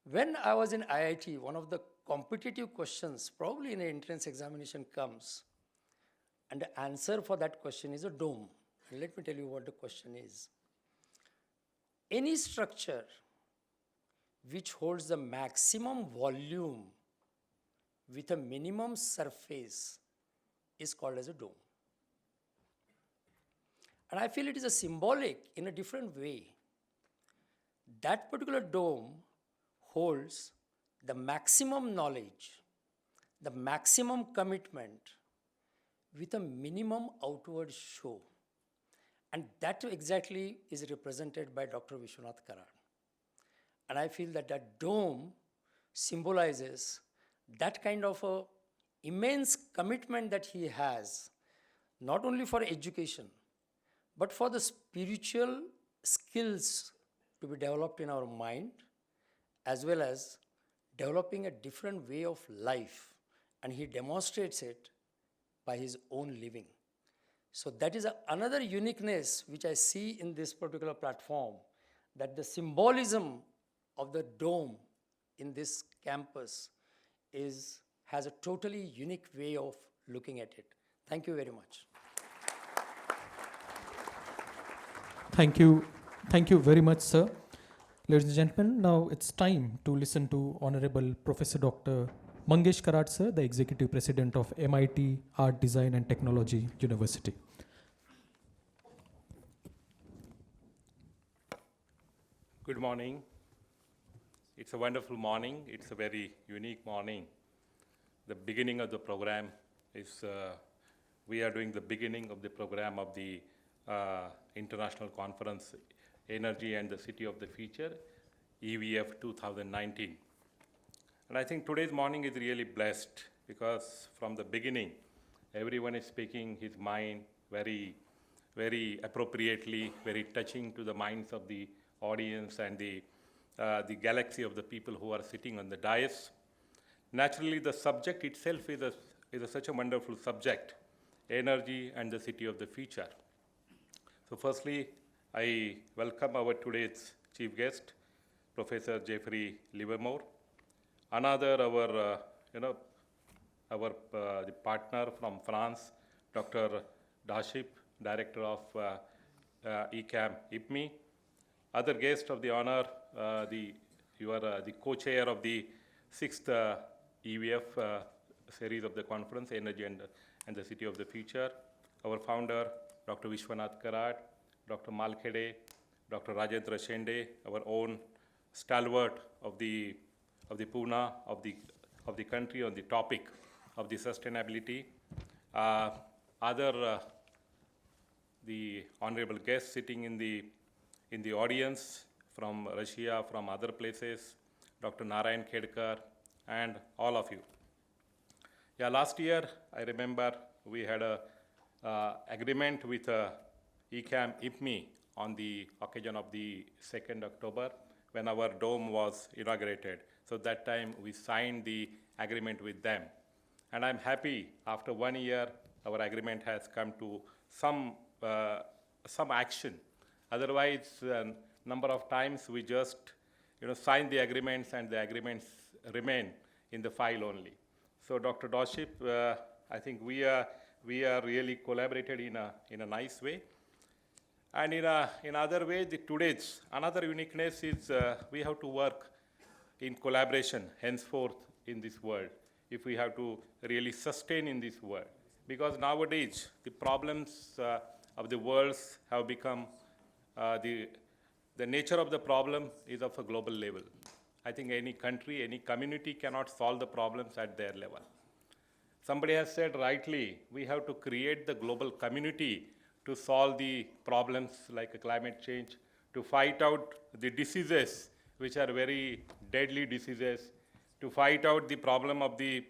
[SPEAKER 8] When I was in IIT, one of the competitive questions, probably in an entrance examination comes, and the answer for that question is a dome. And let me tell you what the question is. Any structure which holds the maximum volume with a minimum surface is called as a dome. And I feel it is a symbolic in a different way. That particular dome holds the maximum knowledge, the maximum commitment with a minimum outward show. And that exactly is represented by Dr. Vishwanath Karad. And I feel that that dome symbolizes that kind of a immense commitment that he has, not only for education, but for the spiritual skills to be developed in our mind, as well as developing a different way of life. And he demonstrates it by his own living. So that is another uniqueness which I see in this particular platform, that the symbolism of the dome in this campus has a totally unique way of looking at it. Thank you very much.
[SPEAKER 1] Thank you. Thank you very much, sir. Ladies and gentlemen, now it's time to listen to Honorable Professor Dr. Mangesh Karad, sir, the Executive President of MIT Art, Design and Technology University.
[SPEAKER 9] Good morning. It's a wonderful morning. It's a very unique morning. The beginning of the program is, we are doing the beginning of the program of the International Conference, Energy and the City of the Future, EVF 2019. And I think today's morning is really blessed because from the beginning, everyone is speaking his mind very, very appropriately, very touching to the minds of the audience and the galaxy of the people who are sitting on the dais. Naturally, the subject itself is such a wonderful subject, energy and the city of the future. So firstly, I welcome our today's chief guest, Professor Jeffrey Livermore. Another, the partner from France, Dr. Daship, Director of ECAM IPME. Other guest of the honor, you are the co-chair of the 6th EVF series of the conference, Energy and the City of the Future. Our founder, Dr. Vishwanath Karad, Dr. Malkhede, Dr. Rajendra Shende, our own stalwart of the Pune, of the country on the topic of the sustainability. The honorable guests sitting in the audience from Russia, from other places, Dr. Narayan Khedkar, and all of you. Yeah, last year, I remember we had a agreement with ECAM IPME on the occasion of the 2nd October when our dome was inaugurated. So that time we signed the agreement with them. And I'm happy after 1 year, our agreement has come to some action. Otherwise, number of times we just sign the agreements and the agreements remain in the file only. So Dr. Daship, I think we are really collaborated in a nice way. And in other way, today's another uniqueness is we have to work in collaboration henceforth in this world if we have to really sustain in this world. Because nowadays, the problems of the world have become, the nature of the problem is of a global level. I think any country, any community cannot solve the problems at their level. Somebody has said rightly, we have to create the global community to solve the problems like climate change, to fight out the diseases which are very deadly diseases, to fight out the problem of the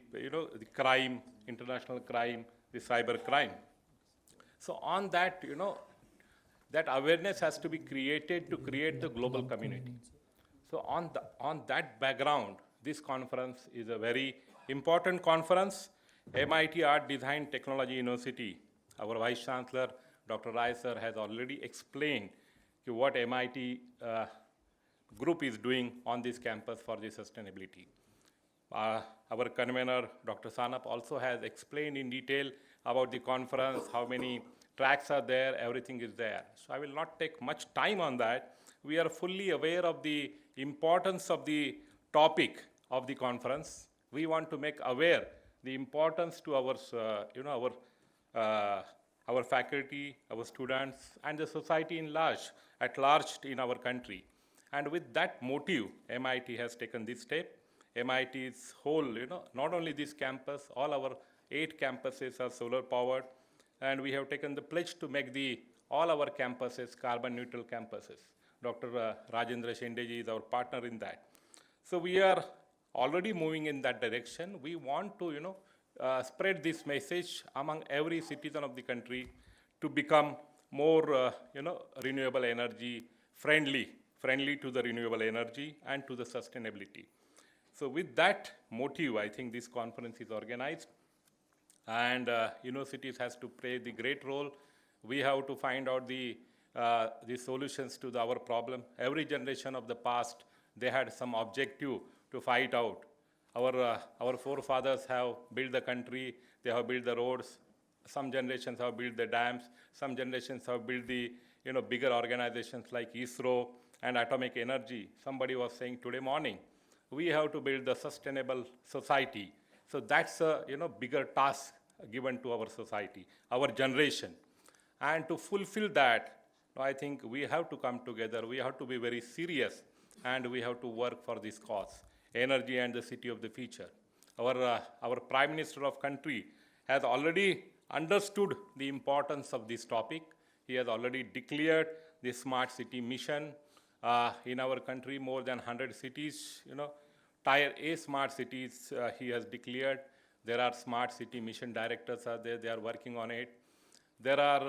[SPEAKER 9] crime, international crime, the cyber crime. So on that, that awareness has to be created to create the global community. So on that background, this conference is a very important conference. MIT Art Design Technology University, our Vice Chancellor, Dr. Rai sir, has already explained what MIT group is doing on this campus for the sustainability. Our convener, Dr. Sanap, also has explained in detail about the conference, how many tracks are there, everything is there. So I will not take much time on that. We are fully aware of the importance of the topic of the conference. We want to make aware the importance to our, our faculty, our students, and the society at large in our country. And with that motive, MIT has taken this step. MIT's whole, not only this campus, all our 8 campuses are solar powered, and we have taken the pledge to make all our campuses carbon neutral campuses. Dr. Rajendra Shendeji is our partner in that. So we are already moving in that direction. We want to, spread this message among every citizen of the country to become more, renewable energy friendly to the renewable energy and to the sustainability. So with that motive, I think this conference is organized, and universities has to play the great role. We have to find out the solutions to our problem. Every generation of the past, they had some objective to fight out. Our forefathers have built the country, they have built the roads. Some generations have built the dams. Some generations have built the bigger organizations like ISRO and atomic energy. Somebody was saying today morning, we have to build the sustainable society. So that's a bigger task given to our society, our generation. And to fulfill that, I think we have to come together. We have to be very serious, and we have to work for this cause, energy and the city of the future. Our Prime Minister of country has already understood the importance of this topic. He has already declared the smart city mission. In our country, more than 100 cities, Tier A smart cities he has declared. There are smart city mission directors are there, they are working on it. There are,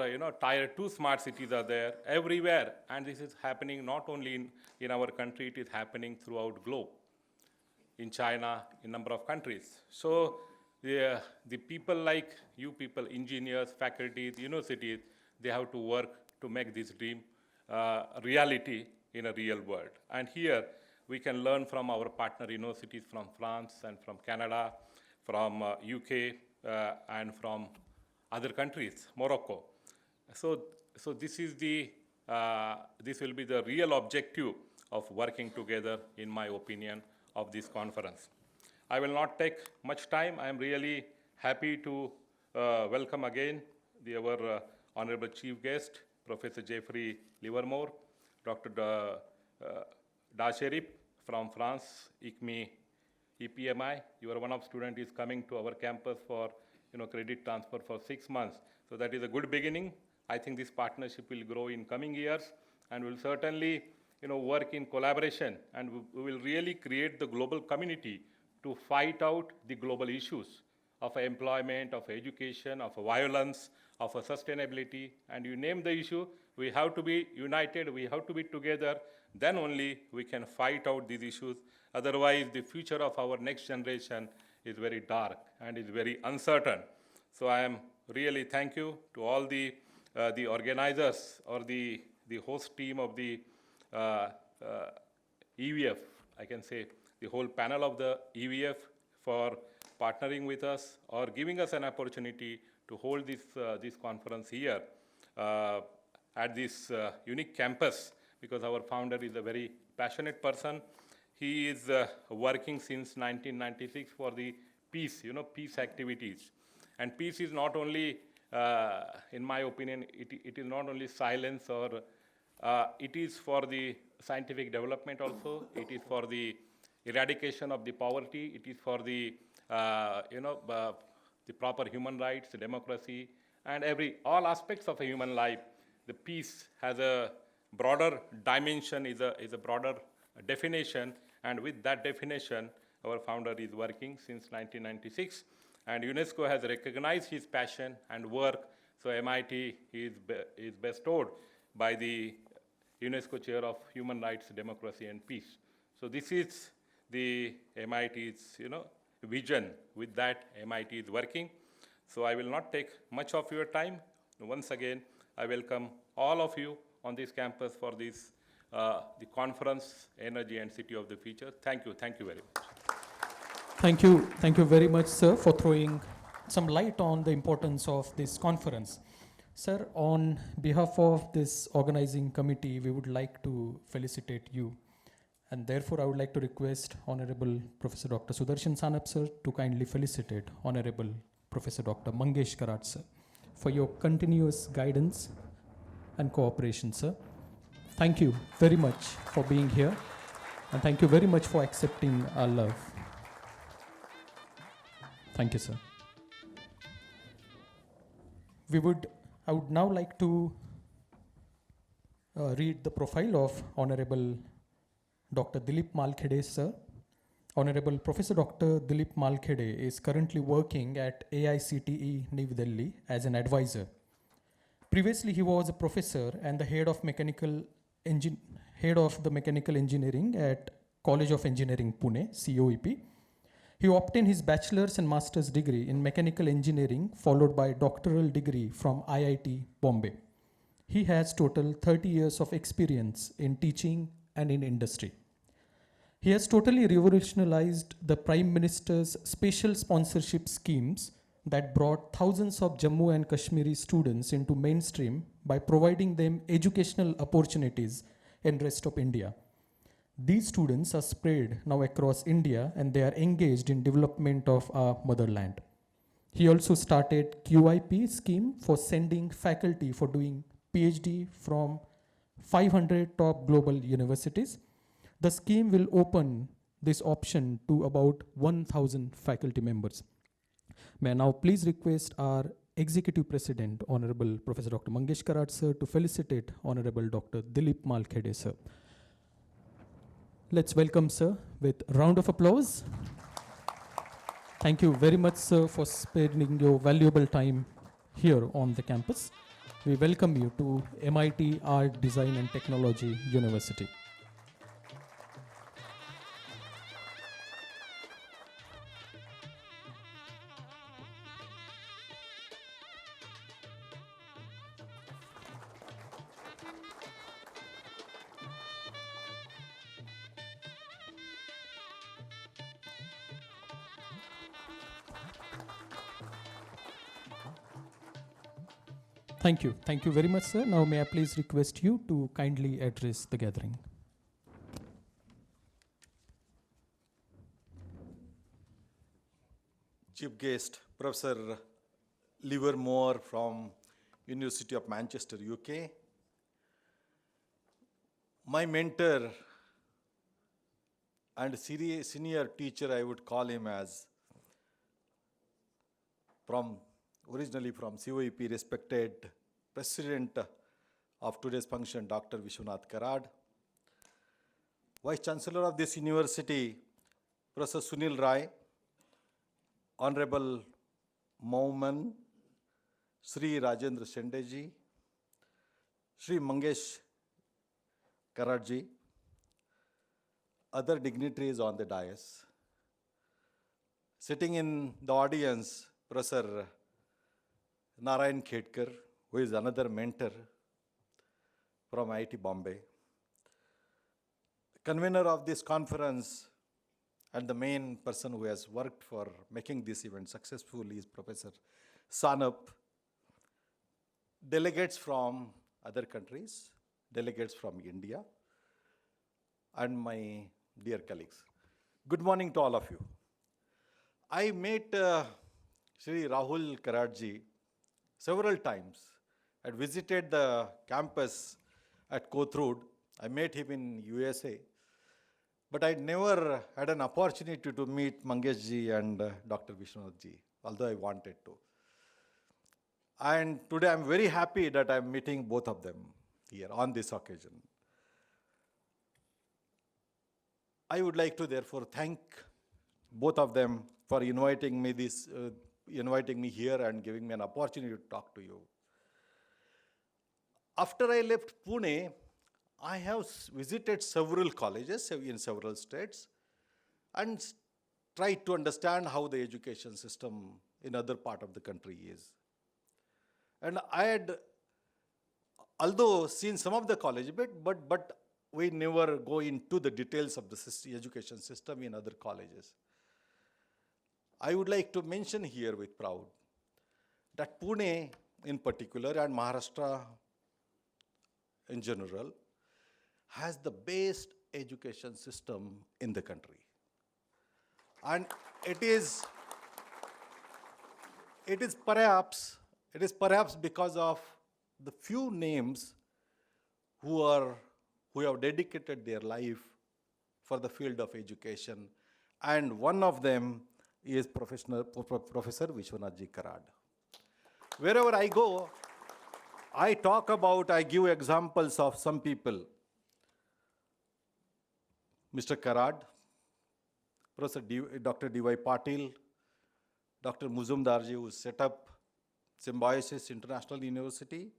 [SPEAKER 9] Tier 2 smart cities are there everywhere. And this is happening not only in our country, it is happening throughout globe. In China, in number of countries. So the people like you people, engineers, faculties, universities, they have to work to make this dream reality in a real world. And here, we can learn from our partner universities from France and from Canada, from UK, and from other countries, Morocco. So this is this will be the real objective of working together, in my opinion, of this conference. I will not take much time. I am really happy to welcome again our honorable chief guest, Professor Jeffrey Livermore, Dr. Dacherip from France, ICME, EPMI. Your one of student is coming to our campus for credit transfer for 6 months. So that is a good beginning. I think this partnership will grow in coming years, and will certainly work in collaboration, and we will really create the global community to fight out the global issues of employment, of education, of violence, of sustainability. And you name the issue, we have to be united, we have to be together, then only we can fight out these issues. Otherwise, the future of our next generation is very dark and is very uncertain. So I am really thank you to all the organizers or the host team of the EVF, I can say the whole panel of the EVF for partnering with us or giving us an opportunity to hold this conference here at this unique campus, because our founder is a very passionate person. He is working since 1996 for the peace, peace activities. And peace is not only, in my opinion, it is not only silence or it is for the scientific development also. It is for the eradication of the poverty. It is for the the proper human rights, democracy, and all aspects of a human life. The peace has a broader dimension, is a broader definition, and with that definition, our founder is working since 1996, and UNESCO has recognized his passion and work. So MIT is bestowed by the UNESCO Chair of Human Rights, Democracy, and Peace. So this is the MIT's vision. With that, MIT is working. So I will not take much of your time. Once again, I welcome all of you on this campus for this the conference, Energy and City of the Future. Thank you very much.
[SPEAKER 1] Thank you very much, sir, for throwing some light on the importance of this conference. Sir, on behalf of this organizing committee, we would like to felicitate you. And therefore, I would like to request Honorable Professor Dr. Sudarshan Sanap, sir, to kindly felicitate Honorable Professor Dr. Mangesh Karat, sir, for your continuous guidance and cooperation, sir. Thank you very much for being here, and thank you very much for accepting our love. Thank you, sir. I would now like to read the profile of Honorable Dr. Dilip Malkhede, sir. Honorable Professor Dr. Dilip Malkhede is currently working at AICTE New Delhi as an advisor. Previously, he was a professor and the head of the mechanical engineering at College of Engineering, Pune, COEP. He obtained his bachelor's and master's degree in mechanical engineering, followed by a doctoral degree from IIT Bombay. He has total 30 years of experience in teaching and in industry. He has totally revolutionized the Prime Minister's special sponsorship schemes that brought thousands of Jammu and Kashmiri students into mainstream by providing them educational opportunities in rest of India. These students are spread now across India, and they are engaged in development of our motherland. He also started QIP scheme for sending faculty for doing PhD from 500 top global universities. The scheme will open this option to about 1,000 faculty members. May I now please request our Executive President, Honorable Professor Dr. Mangesh Karat, sir, to felicitate Honorable Dr. Dilip Malkhede, sir. Let's welcome, sir, with a round of applause. Thank you very much, sir, for spending your valuable time here on the campus. We welcome you to MIT Art, Design and Technology University. Thank you. Thank you very much, sir. Now may I please request you to kindly address the gathering.
[SPEAKER 10] Chief guest, Professor Livermore from University of Manchester, UK. My mentor and senior teacher, I would call him as, originally from COEP, respected President of today's function, Dr. Vishwanath Karad. Vice Chancellor of this university, Professor Sunil Rai, Honorable Mauman, Sri Rajendra Shendeji, Sri Mangesh Karadji, other dignitaries on the dais. Sitting in the audience, Professor Narayan Khedkar, who is another mentor from IIT Bombay. Convener of this conference and the main person who has worked for making this event successful is Professor Sanup. Delegates from other countries, delegates from India, and my dear colleagues. Good morning to all of you. I met Sri Rahul Karadji several times. I visited the campus at Kothrood. I met him in USA. But I never had an opportunity to meet Mangeshji and Dr. Vishwanathji, although I wanted to. And today I'm very happy that I'm meeting both of them here on this occasion. I would like to therefore thank both of them for inviting me here and giving me an opportunity to talk to you. After I left Pune, I have visited several colleges in several states and tried to understand how the education system in other part of the country is. And I had, although seen some of the college, but we never go into the details of the education system in other colleges. I would like to mention here with pride that Pune in particular and Maharashtra in general has the best education system in the country. And it is perhaps because of the few names who have dedicated their life for the field of education. And one of them is Professor Vishwanathji Karad. Wherever I go, I give examples of some people. Mr. Karad, Professor Dr. D.Y. Patil, Dr. Muzumdarji, who set up Symbiosis International University,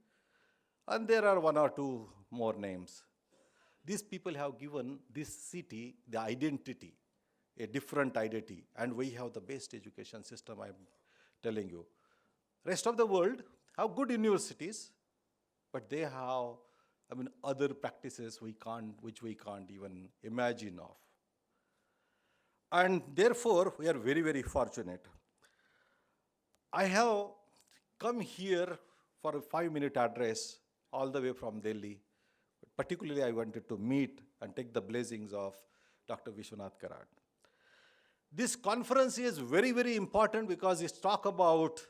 [SPEAKER 10] and there are one or two more names. These people have given this city the identity, a different identity, and we have the best education system, I'm telling you. Rest of the world have good universities, but they have other practices which we can't even imagine of. And therefore, we are very, very fortunate. I have come here for a 5-minute address all the way from Delhi. Particularly, I wanted to meet and take the blessings of Dr. Vishwanath Karad. This conference is very, very important because it's talk about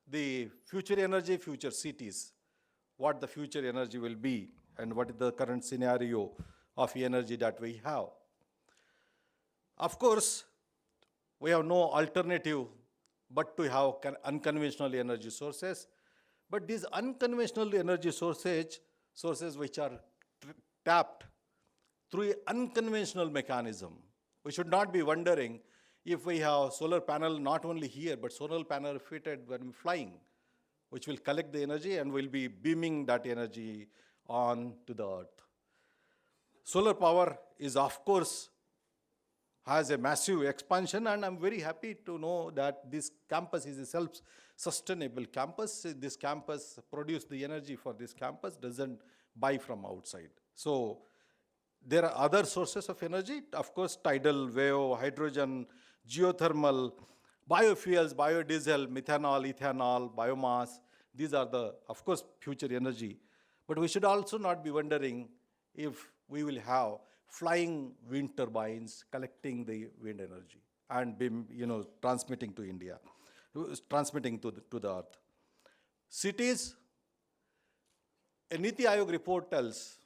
[SPEAKER 10] the future energy, future cities, what the future energy will be, and what is the current scenario of energy that we have. Of course, we have no alternative but to have unconventional energy sources. But these unconventional energy sources which are tapped through an unconventional mechanism. We should not be wondering if we have solar panel not only here, but solar panel fitted when we're flying, which will collect the energy and will be beaming that energy on to the earth. Solar power is, of course, has a massive expansion, and I'm very happy to know that this campus is a self-sustainable campus. This campus produces the energy for this campus, doesn't buy from outside. So there are other sources of energy, of course, tidal wave, hydrogen, geothermal, biofuels, biodiesel, methanol, ethanol, biomass, These are the, of course, future energy. But we should also not be wondering if we will have flying wind turbines collecting the wind energy and be, transmitting to India, transmitting to the earth. Cities, a Niti Aayog report tells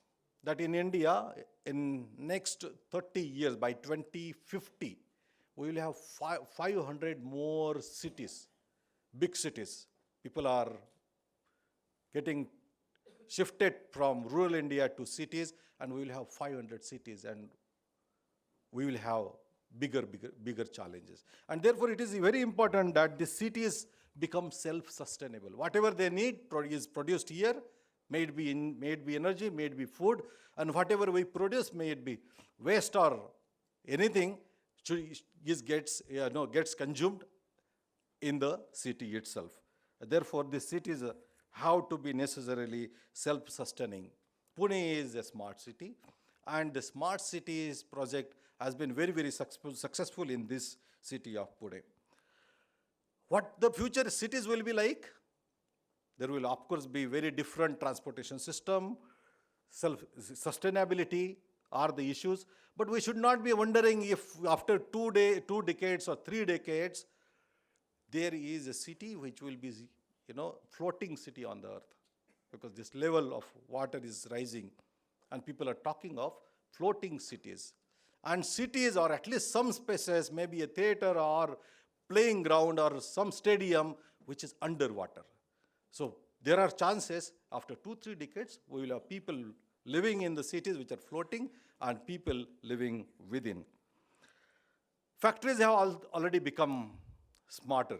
[SPEAKER 10] that in India, in next 30 years, by 2050, we will have 500 more cities, big cities. People are getting shifted from rural India to cities, and we will have 500 cities, and we will have bigger challenges. And therefore, it is very important that the cities become self-sustainable. Whatever they need is produced here, may it be energy, may it be food, and whatever we produce, may it be waste or anything, gets consumed in the city itself. Therefore, the cities have to be necessarily self-sustaining. Pune is a smart city, and the smart cities project has been very, very successful in this city of Pune. What the future cities will be like? There will, of course, be very different transportation system, sustainability are the issues, but we should not be wondering if after 2 decades or 3 decades, there is a city which will be, floating city on the earth, because this level of water is rising, and people are talking of floating cities. And cities, or at least some spaces, maybe a theater or playing ground or some stadium which is underwater. So there are chances after 2-3 decades, we will have people living in the cities which are floating and people living within. Factories have already become smarter.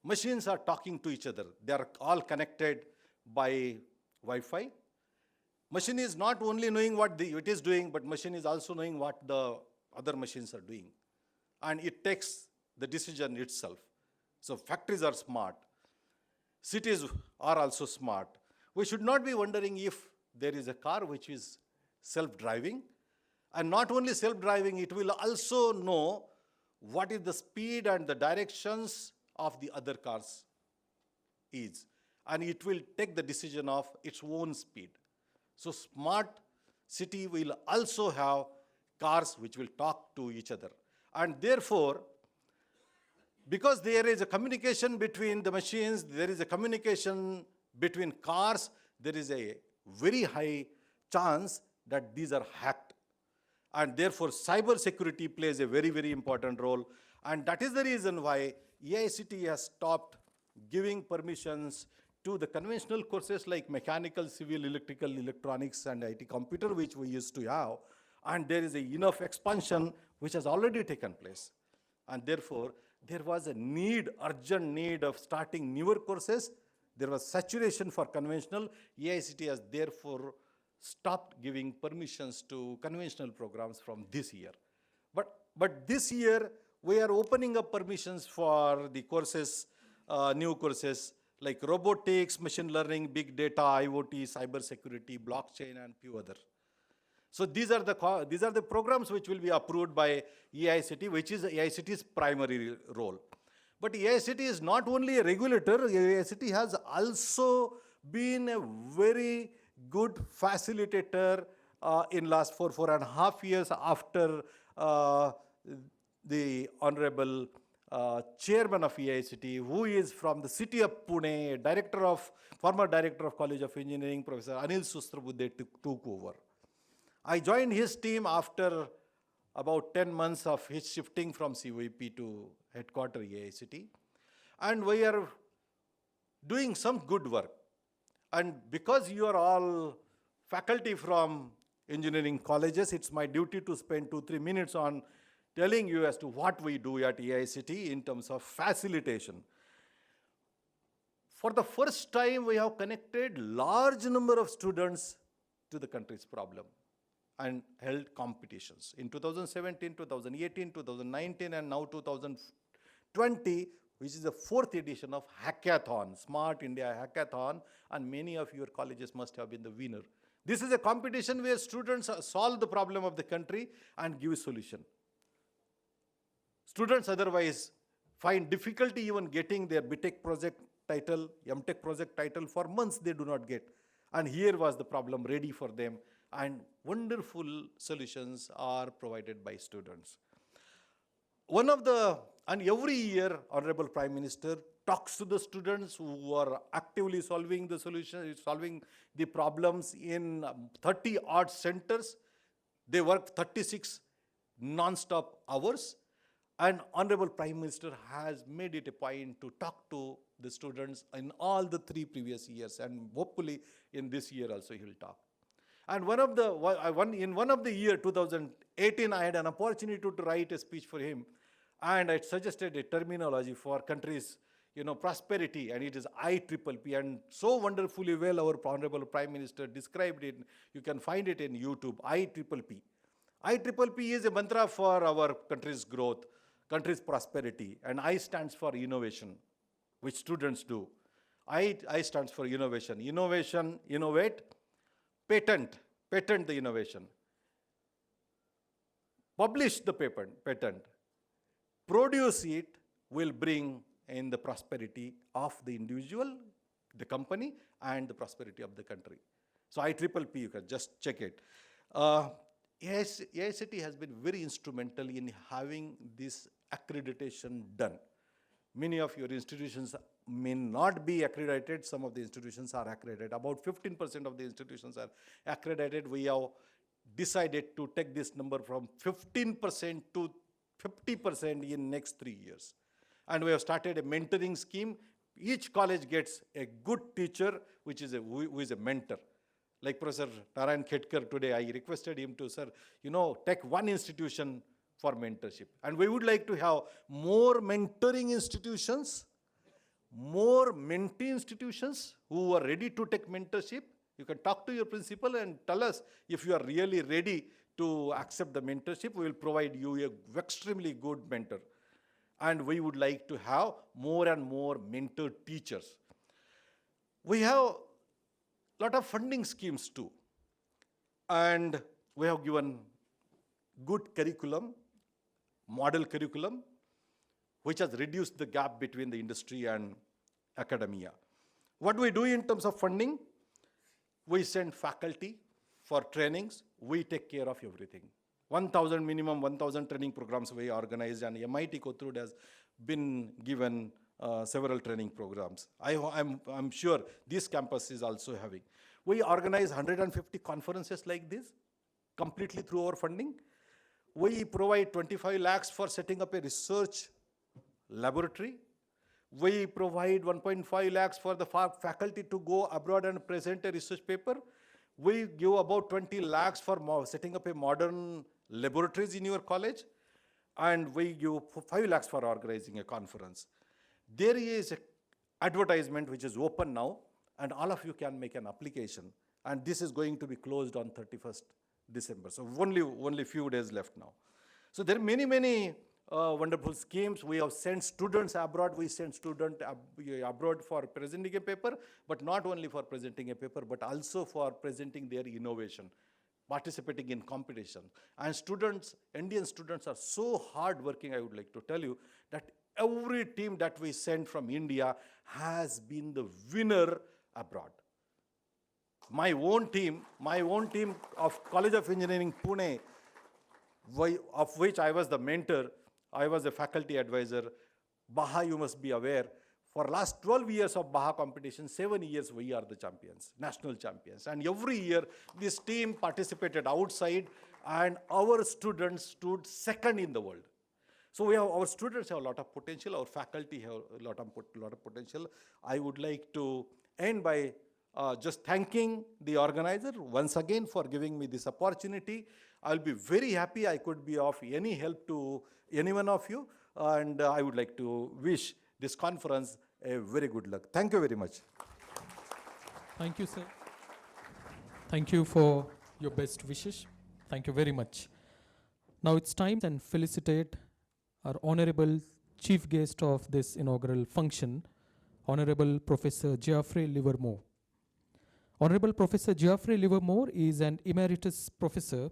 [SPEAKER 10] Machines are talking to each other. They are all connected by Wi-Fi. Machine is not only knowing what it is doing, but machine is also knowing what the other machines are doing. And it takes the decision itself. So factories are smart. Cities are also smart. We should not be wondering if there is a car which is self-driving. And not only self-driving, it will also know what is the speed and the directions of the other cars is. And it will take the decision of its own speed. So smart city will also have cars which will talk to each other. And therefore, because there is a communication between the machines, there is a communication between cars, there is a very high chance that these are hacked. And therefore, cyber security plays a very, very important role. And that is the reason why EICT has stopped giving permissions to the conventional courses like mechanical, civil, electrical, electronics, and IT computer, which we used to have. And there is enough expansion which has already taken place. And therefore, there was a urgent need of starting newer courses. There was saturation for conventional. EICT has therefore stopped giving permissions to conventional programs from this year. But this year, we are opening up permissions for the courses, new courses like robotics, machine learning, big data, IoT, cyber security, blockchain, and few others. So these are the programs which will be approved by EICT, which is EICT's primary role. But EICT is not only a regulator, EICT has also been a very good facilitator in last 4.5 years after the Honorable Chairman of EICT, who is from the city of Pune, former Director of College of Engineering, Professor Anil Sustrabudhe took over. I joined his team after about 10 months of his shifting from COEP to headquarters EICT. And we are doing some good work. And because you are all faculty from engineering colleges, it's my duty to spend 2-3 minutes on telling you as to what we do at EICT in terms of facilitation. For the first time, we have connected large number of students to the country's problem and held competitions. In 2017, 2018, 2019, and now 2020, which is the 4th edition of Hackathon, Smart India Hackathon, and many of your colleges must have been the winner. This is a competition where students solve the problem of the country and give a solution. Students otherwise find difficulty even getting their BTech project title, MTech project title for months they do not get. And here was the problem ready for them, and wonderful solutions are provided by students. And every year, Honorable Prime Minister talks to the students who are actively solving the solution, solving the problems in 30 odd centers. They work 36 non-stop hours. And Honorable Prime Minister has made it a point to talk to the students in all the 3 previous years, and hopefully in this year also he will talk. And in one of the year 2018, I had an opportunity to write a speech for him, and I suggested a terminology for countries, prosperity, and it is IPPP. And so wonderfully well our Honorable Prime Minister described it. You can find it in YouTube, IPPP. IPPP is a mantra for our country's growth, country's prosperity, and I stands for innovation, which students do. I stands for innovation. Innovation, innovate. Patent the innovation. Publish the patent. Produce it will bring in the prosperity of the individual, the company, and the prosperity of the country. So IPPP, you can just check it. AICT has been very instrumental in having this accreditation done. Many of your institutions may not be accredited. Some of the institutions are accredited. About 15% of the institutions are accredited. We have decided to take this number from 15% to 50% in next 3 years. And we have started a mentoring scheme. Each college gets a good teacher, who is a mentor. Like Professor Narayan Khetkar today, I requested him to, sir, take one institution for mentorship. And we would like to have more mentoring institutions, more mentee institutions who are ready to take mentorship. You can talk to your principal and tell us if you are really ready to accept the mentorship. We will provide you an extremely good mentor. And we would like to have more and more mentor teachers. We have a lot of funding schemes too. And we have given good curriculum, model curriculum, which has reduced the gap between the industry and academia. What do we do in terms of funding? We send faculty for trainings. We take care of everything. 1,000 training programs we organized, and MIT Kothurud has been given several training programs. I'm sure this campus is also having. We organize 150 conferences like this, completely through our funding. We provide 25 lakhs for setting up a research laboratory. We provide 1.5 lakhs for the faculty to go abroad and present a research paper. We give about 20 lakhs for setting up a modern laboratories in your college. And we give 5 lakhs for organizing a conference. There is an advertisement which is open now, and all of you can make an application. And this is going to be closed on 31st December. So only few days left now. So there are many wonderful schemes. We have sent students abroad. We send students abroad for presenting a paper, but not only for presenting a paper, but also for presenting their innovation, participating in competition. And students, Indian students, are so hardworking, I would like to tell you, that every team that we send from India has been the winner abroad. My own team of College of Engineering, Pune, of which I was the mentor, I was a faculty advisor. Baha, you must be aware, for last 12 years of Baha competition, 7 years we are the champions, national champions. And every year this team participated outside, and our students stood second in the world. So our students have a lot of potential, our faculty have a lot of potential. I would like to end by just thanking the organizer once again for giving me this opportunity. I'll be very happy I could be of any help to any one of you, and I would like to wish this conference a very good luck. Thank you very much.
[SPEAKER 1] Thank you, sir. Thank you for your best wishes. Thank you very much. Now it's time and felicitate our honorable chief guest of this inaugural function, Honorable Professor Geoffrey Livermore. Honorable Professor Geoffrey Livermore is an emeritus professor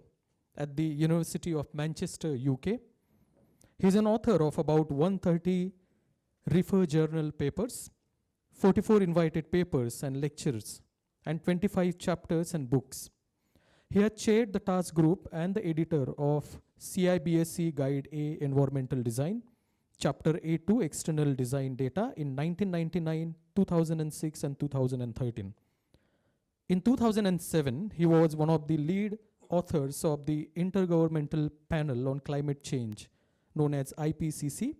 [SPEAKER 1] at the University of Manchester, UK. He is an author of about 130 refer journal papers, 44 invited papers and lectures, and 25 chapters and books. He has chaired the task group and the editor of CIBSE Guide A Environmental Design, Chapter A2 External Design Data in 1999, 2006, and 2013. In 2007, he was one of the lead authors of the Intergovernmental Panel on Climate Change, known as IPCC,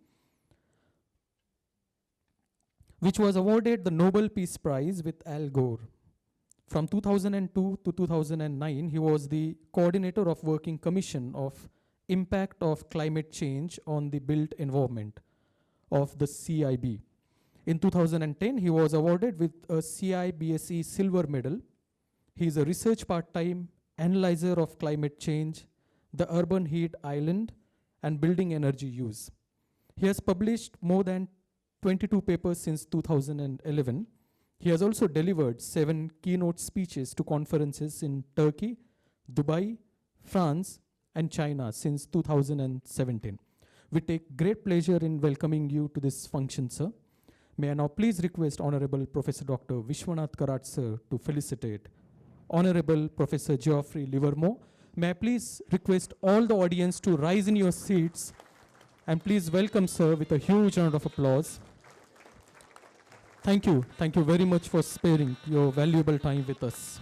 [SPEAKER 1] which was awarded the Nobel Peace Prize with Al Gore. From 2002 to 2009, he was the coordinator of Working Commission of Impact of Climate Change on the Built Environment of the CIB. In 2010, he was awarded with a CIBSE Silver Medal. He is a research part-time analyzer of climate change, the urban heat island, and building energy use. He has published more than 22 papers since 2011. He has also delivered 7 keynote speeches to conferences in Turkey, Dubai, France, and China since 2017. We take great pleasure in welcoming you to this function, sir. May I now please request Honorable Professor Dr. Vishwanath Karat, sir, to felicitate Honorable Professor Geoffrey Livermore. May I please request all the audience to rise in your seats and please welcome, sir, with a huge round of applause. Thank you. Thank you very much for sparing your valuable time with us.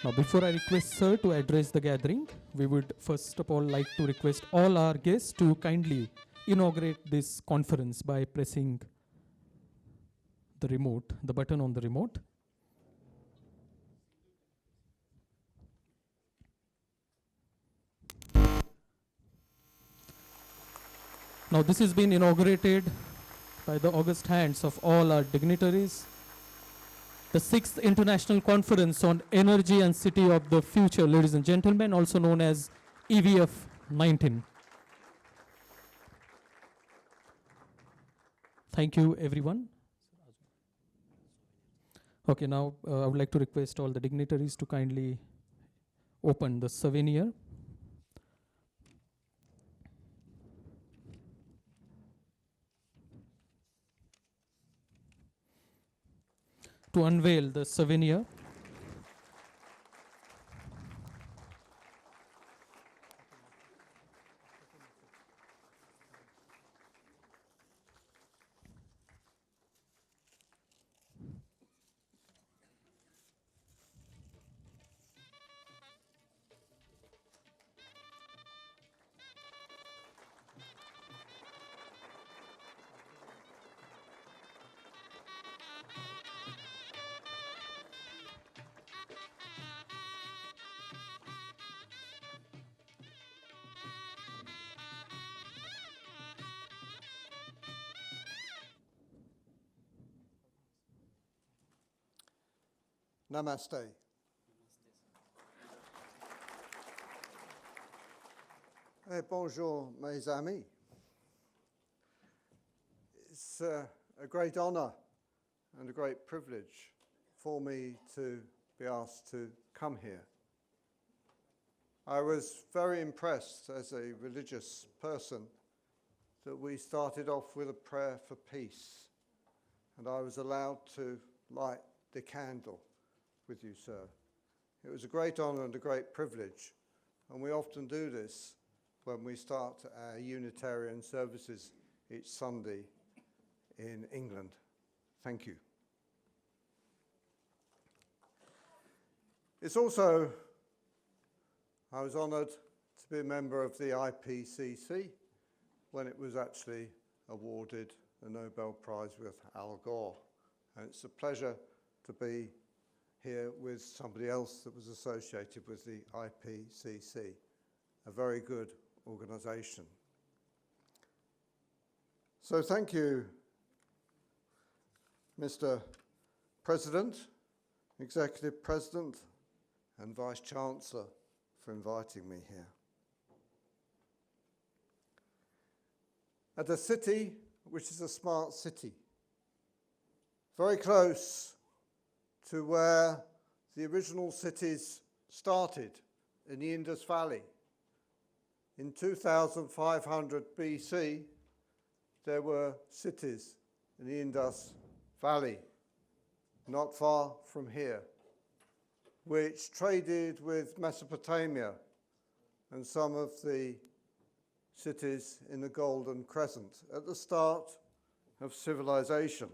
[SPEAKER 1] Now, before I request sir to address the gathering, we would first of all like to request all our guests to kindly inaugurate this conference by pressing the remote, the button on the remote. Now, this has been inaugurated by the august hands of all our dignitaries. The 6th International Conference on Energy and City of the Future, ladies and gentlemen, also known as EVF 19. Thank you, everyone. Okay, now I would like to request all the dignitaries to kindly open the souvenir. To unveil the souvenir.
[SPEAKER 11] Namaste. Bonjour, mes amis. It's a great honor and a great privilege for me to be asked to come here. I was very impressed as a religious person that we started off with a prayer for peace, and I was allowed to light the candle with you, sir. It was a great honor and a great privilege, and we often do this when we start our Unitarian services each Sunday in England. Thank you. It's also, I was honored to be a member of the IPCC when it was actually awarded the Nobel Prize with Al Gore. And it's a pleasure to be here with somebody else that was associated with the IPCC, a very good organization. So thank you, Mr. President, Executive President, and Vice Chancellor for inviting me here. At a city which is a smart city, very close to where the original cities started in the Indus Valley. In 2500 BC, there were cities in the Indus Valley, not far from here, which traded with Mesopotamia and some of the cities in the Golden Crescent at the start of civilization.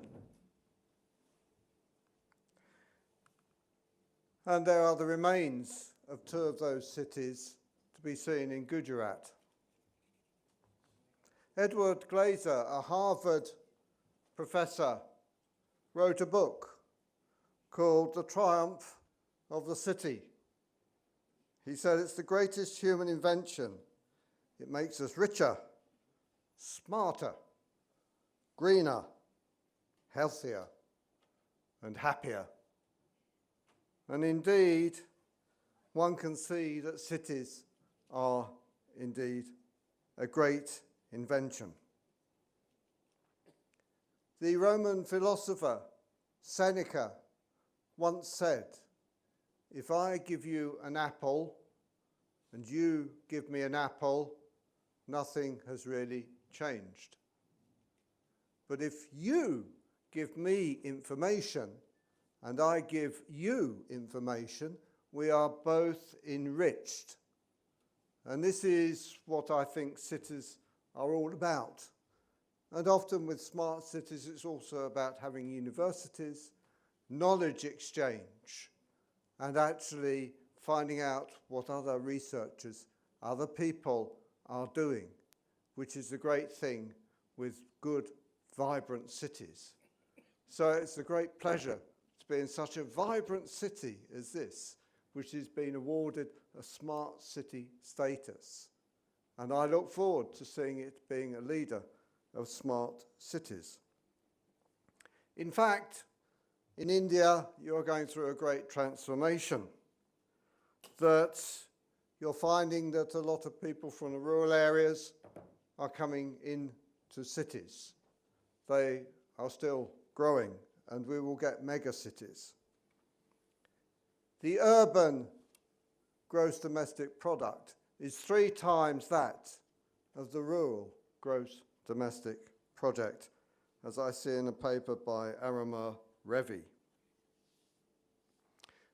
[SPEAKER 11] And there are the remains of two of those cities to be seen in Gujarat. Edward Glaser, a Harvard professor, wrote a book called The Triumph of the City. He said it's the greatest human invention. It makes us richer, smarter, greener, healthier, and happier. And indeed, one can see that cities are indeed a great invention. The Roman philosopher Seneca once said, "If I give you an apple and you give me an apple, nothing has really changed. But if you give me information and I give you information, we are both enriched." And this is what I think cities are all about. And often with smart cities, it's also about having universities, knowledge exchange, and actually finding out what other researchers, other people are doing, which is a great thing with good, vibrant cities. So it's a great pleasure to be in such a vibrant city as this, which has been awarded a smart city status. And I look forward to seeing it being a leader of smart cities. In fact, in India, you're going through a great transformation, that you're finding that a lot of people from the rural areas are coming into cities. They are still growing, and we will get mega cities. The urban gross domestic product is 3 times that of the rural gross domestic product, as I see in a paper by Arama Revi.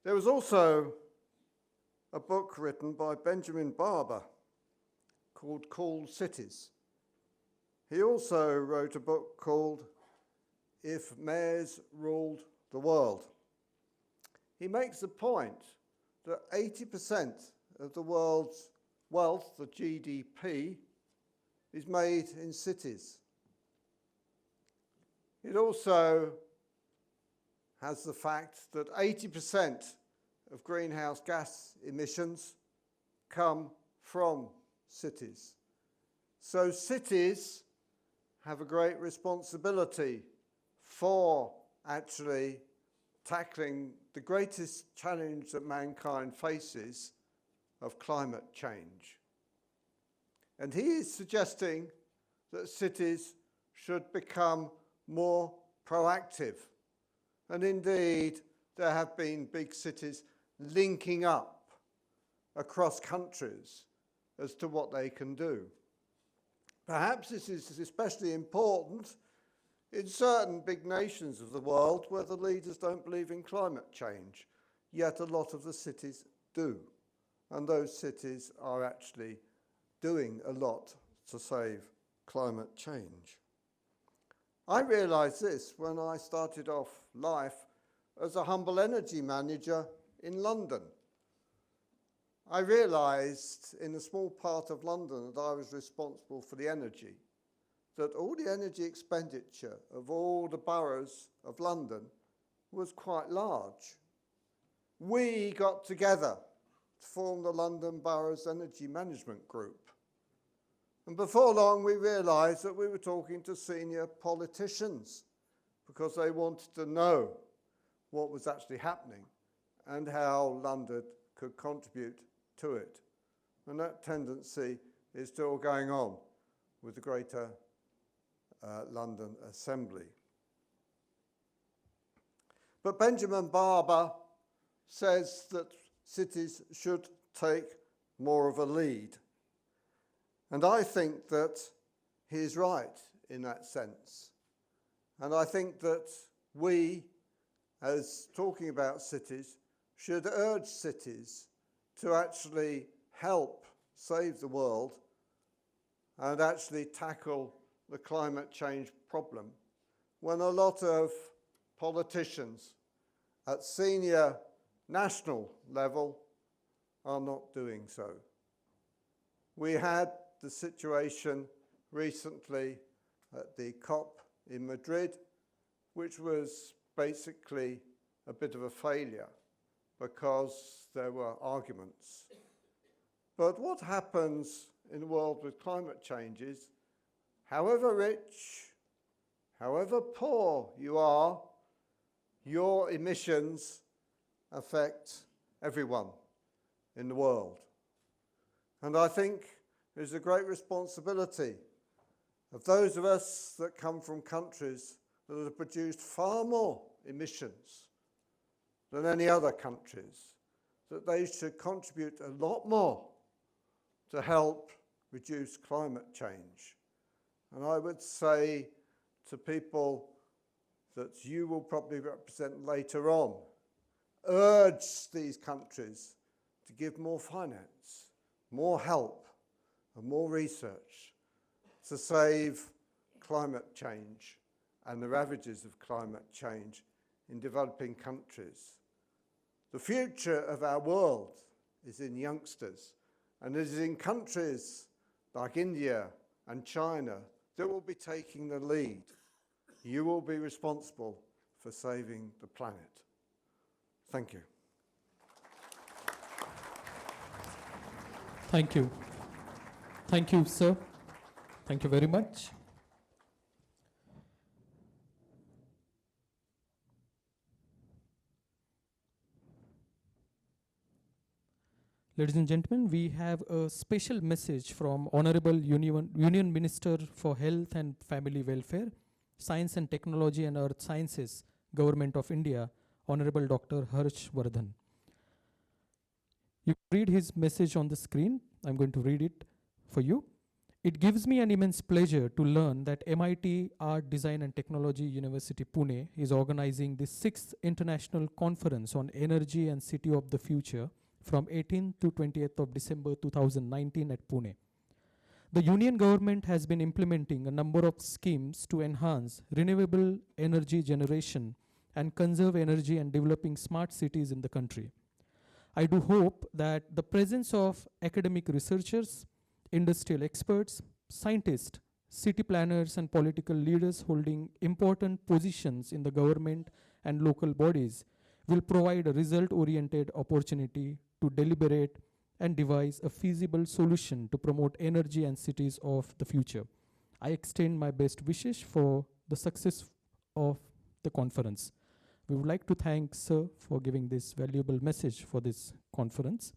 [SPEAKER 11] There was also a book written by Benjamin Barber called Cool Cities. He also wrote a book called If Mayors Ruled the World. He makes the point that 80% of the world's wealth, the GDP, is made in cities. It also has the fact that 80% of greenhouse gas emissions come from cities. So cities have a great responsibility for actually tackling the greatest challenge that mankind faces of climate change. And he is suggesting that cities should become more proactive. And indeed, there have been big cities linking up across countries as to what they can do. Perhaps this is especially important in certain big nations of the world where the leaders don't believe in climate change, yet a lot of the cities do. And those cities are actually doing a lot to save climate change. I realised this when I started off life as a humble energy manager in London. I realised in a small part of London that I was responsible for the energy, that all the energy expenditure of all the boroughs of London was quite large. We got together to form the London Boroughs Energy Management Group. And before long, we realised that we were talking to senior politicians because they wanted to know what was actually happening and how London could contribute to it. And that tendency is still going on with the Greater London Assembly. But Benjamin Barber says that cities should take more of a lead. And I think that he is right in that sense. And I think that we, as talking about cities, should urge cities to actually help save the world and actually tackle the climate change problem when a lot of politicians at senior national level are not doing so. We had the situation recently at the COP in Madrid, which was basically a bit of a failure because there were arguments. But what happens in a world with climate change is, however rich, however poor you are, your emissions affect everyone in the world. And I think there's a great responsibility of those of us that come from countries that have produced far more emissions than any other countries, that they should contribute a lot more to help reduce climate change. And I would say to people that you will probably represent later on, urge these countries to give more finance, more help, and more research to save climate change and the ravages of climate change in developing countries. The future of our world is in youngsters, and it is in countries like India and China that will be taking the lead. You will be responsible for saving the planet. Thank you.
[SPEAKER 1] Thank you. Thank you, sir. Thank you very much. Ladies and gentlemen, we have a special message from Honorable Union Minister for Health and Family Welfare, Science and Technology and Earth Sciences, Government of India, Honorable Dr. Harsh Vardhan. You can read his message on the screen. I'm going to read it for you. It gives me an immense pleasure to learn that MIT Art, Design and Technology University Pune is organizing the 6th International Conference on Energy and City of the Future from 18th to 20th of December 2019 at Pune. The Union government has been implementing a number of schemes to enhance renewable energy generation and conserve energy and developing smart cities in the country. I do hope that the presence of academic researchers, industrial experts, scientists, city planners and political leaders holding important positions in the government and local bodies will provide a result-oriented opportunity to deliberate and devise a feasible solution to promote energy and cities of the future. I extend my best wishes for the success of the conference. We would like to thank Sir for giving this valuable message for this conference.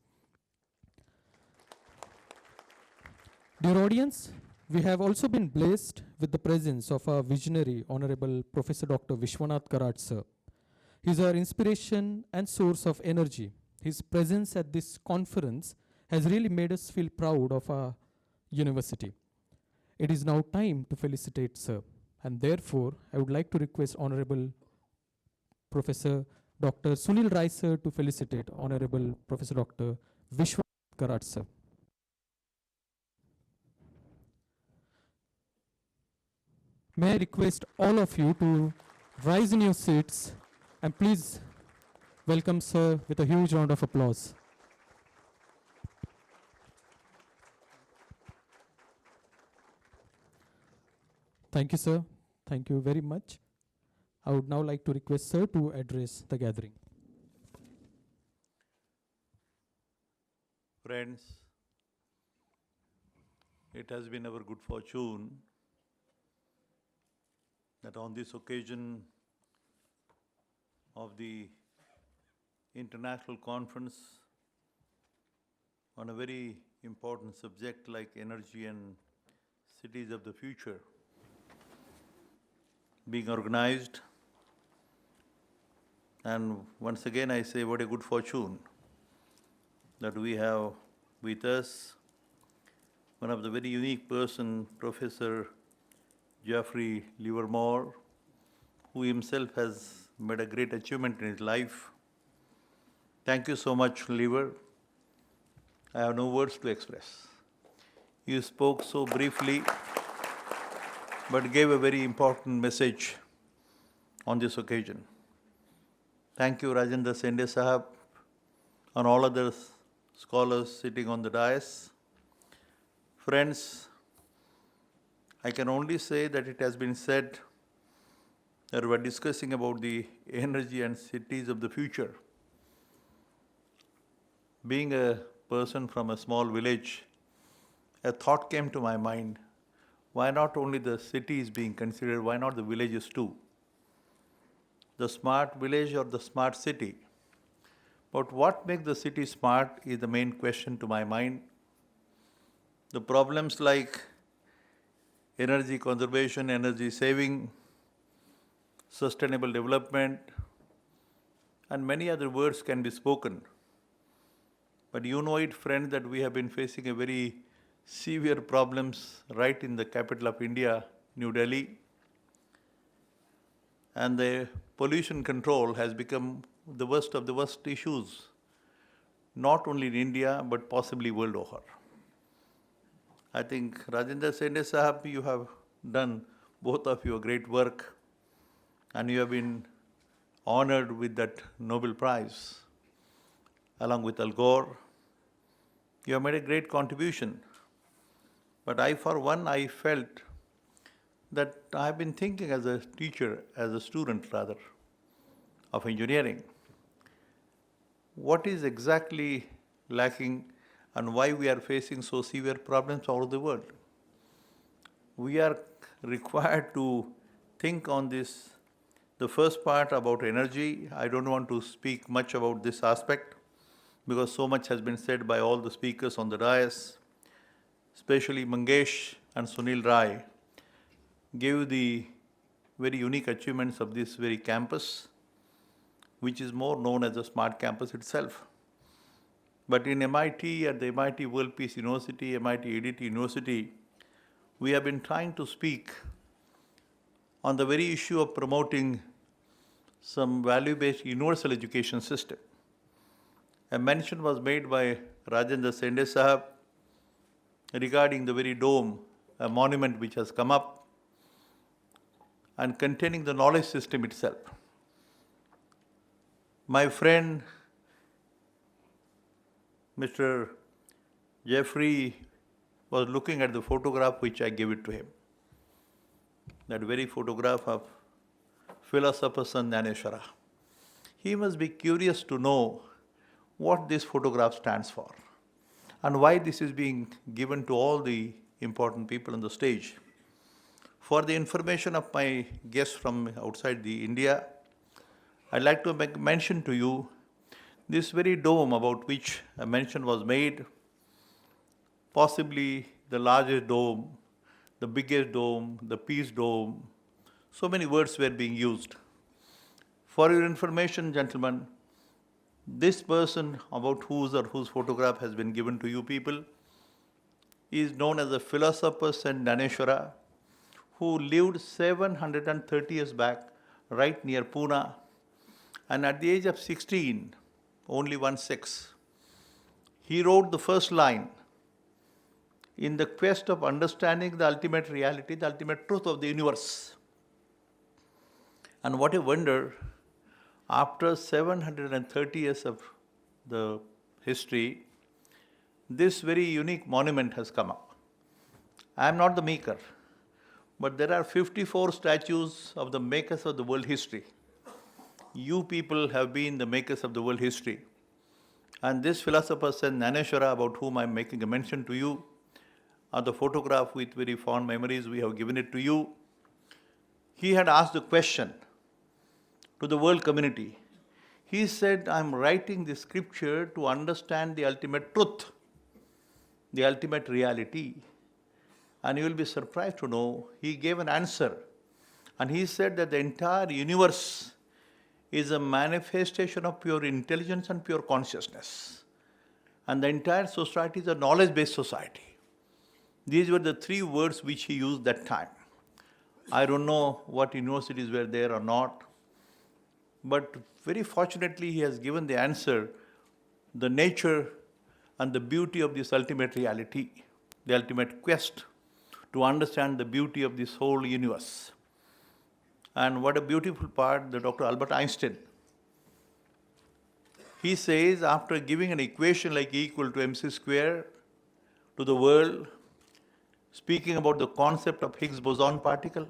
[SPEAKER 1] Dear audience, we have also been blessed with the presence of our visionary Honorable Professor Dr. Vishwanath Karad Sir. He is our inspiration and source of energy. His presence at this conference has really made us feel proud of our university. It is now time to felicitate Sir, and therefore I would like to request Honorable Professor Dr. Sunil Rai Sir to felicitate Honorable Professor Dr. Vishwanath Karad Sir. May I request all of you to rise in your seats and please welcome Sir with a huge round of applause. Thank you, Sir. Thank you very much. I would now like to request Sir to address the gathering.
[SPEAKER 10] Friends,
[SPEAKER 9] It has been our good fortune that on this occasion of the international conference on a very important subject like energy and cities of the future being organized. And once again I say what a good fortune that we have with us one of the very unique person, Professor Geoffrey Livermore, who himself has made a great achievement in his life. Thank you so much, Liver. I have no words to express. You spoke so briefly, but gave a very important message on this occasion. Thank you, Rajendra Sende Sahab, and all other scholars sitting on the dais. Friends, I can only say that it has been said that we are discussing about the energy and cities of the future. Being a person from a small village, a thought came to my mind, why not only the city is being considered, why not the villages too? The smart village or the smart city? But what makes the city smart is the main question to my mind. The problems like energy conservation, energy saving, sustainable development, and many other words can be spoken. But you know it, friend, that we have been facing a very severe problems right in the capital of India, New Delhi. And the pollution control has become the worst of the worst issues, not only in India, but possibly world over. I think Rajendra Sende Sahab, you have done, both of you, a great work, and you have been honored with that Nobel Prize, along with Al Gore. You have made a great contribution. But I, for one, I felt that I have been thinking as a teacher, as a student rather, of engineering, what is exactly lacking and why we are facing so severe problems all over the world. We are required to think on this. The first part about energy, I don't want to speak much about this aspect because so much has been said by all the speakers on the dais, especially Mangesh and Sunil Rai gave the very unique achievements of this very campus, which is more known as the smart campus itself. But in MIT, at the MIT World Peace University, MIT EDT University, we have been trying to speak on the very issue of promoting some value-based universal education system. A mention was made by Rajendra Sende Sahab regarding the very dome, a monument which has come up and containing the knowledge system itself. My friend, Mr. Jeffrey, was looking at the photograph which I gave it to him. That very photograph of philosopher son Dhaneshwara. He must be curious to know what this photograph stands for and why this is being given to all the important people on the stage. For the information of my guests from outside the India, I'd like to make mention to you this very dome about which a mention was made, possibly the largest dome, the biggest dome, the peace dome. So many words were being used. For your information, gentlemen, this person about whose or whose photograph has been given to you people is known as the philosopher Saint Dhaneshwara, who lived 730 years back right near Pune, and at the age of 16, only 16, he wrote the first line, in the quest of understanding the ultimate reality, the ultimate truth of the universe. And what a wonder, after 730 years of the history, this very unique monument has come up. I am not the maker, but there are 54 statues of the makers of the world history. You people have been the makers of the world history. And this philosopher Saint Dhaneshwara, about whom I am making a mention to you,
[SPEAKER 10] the photograph with very fond memories. We have given it to you. He had asked the question to the world community. He said, I'm writing this scripture to understand the ultimate truth, the ultimate reality. And you will be surprised to know he gave an answer. And he said that the entire universe is a manifestation of pure intelligence and pure consciousness. And the entire society is a knowledge-based society. These were the three words which he used that time. I don't know what universities were there or not, but very fortunately he has given the answer, the nature and the beauty of this ultimate reality, the ultimate quest to understand the beauty of this whole universe. And what a beautiful part, the Dr. Albert Einstein. He says, after giving an equation like E equal to mc square to the world, speaking about the concept of Higgs boson particle,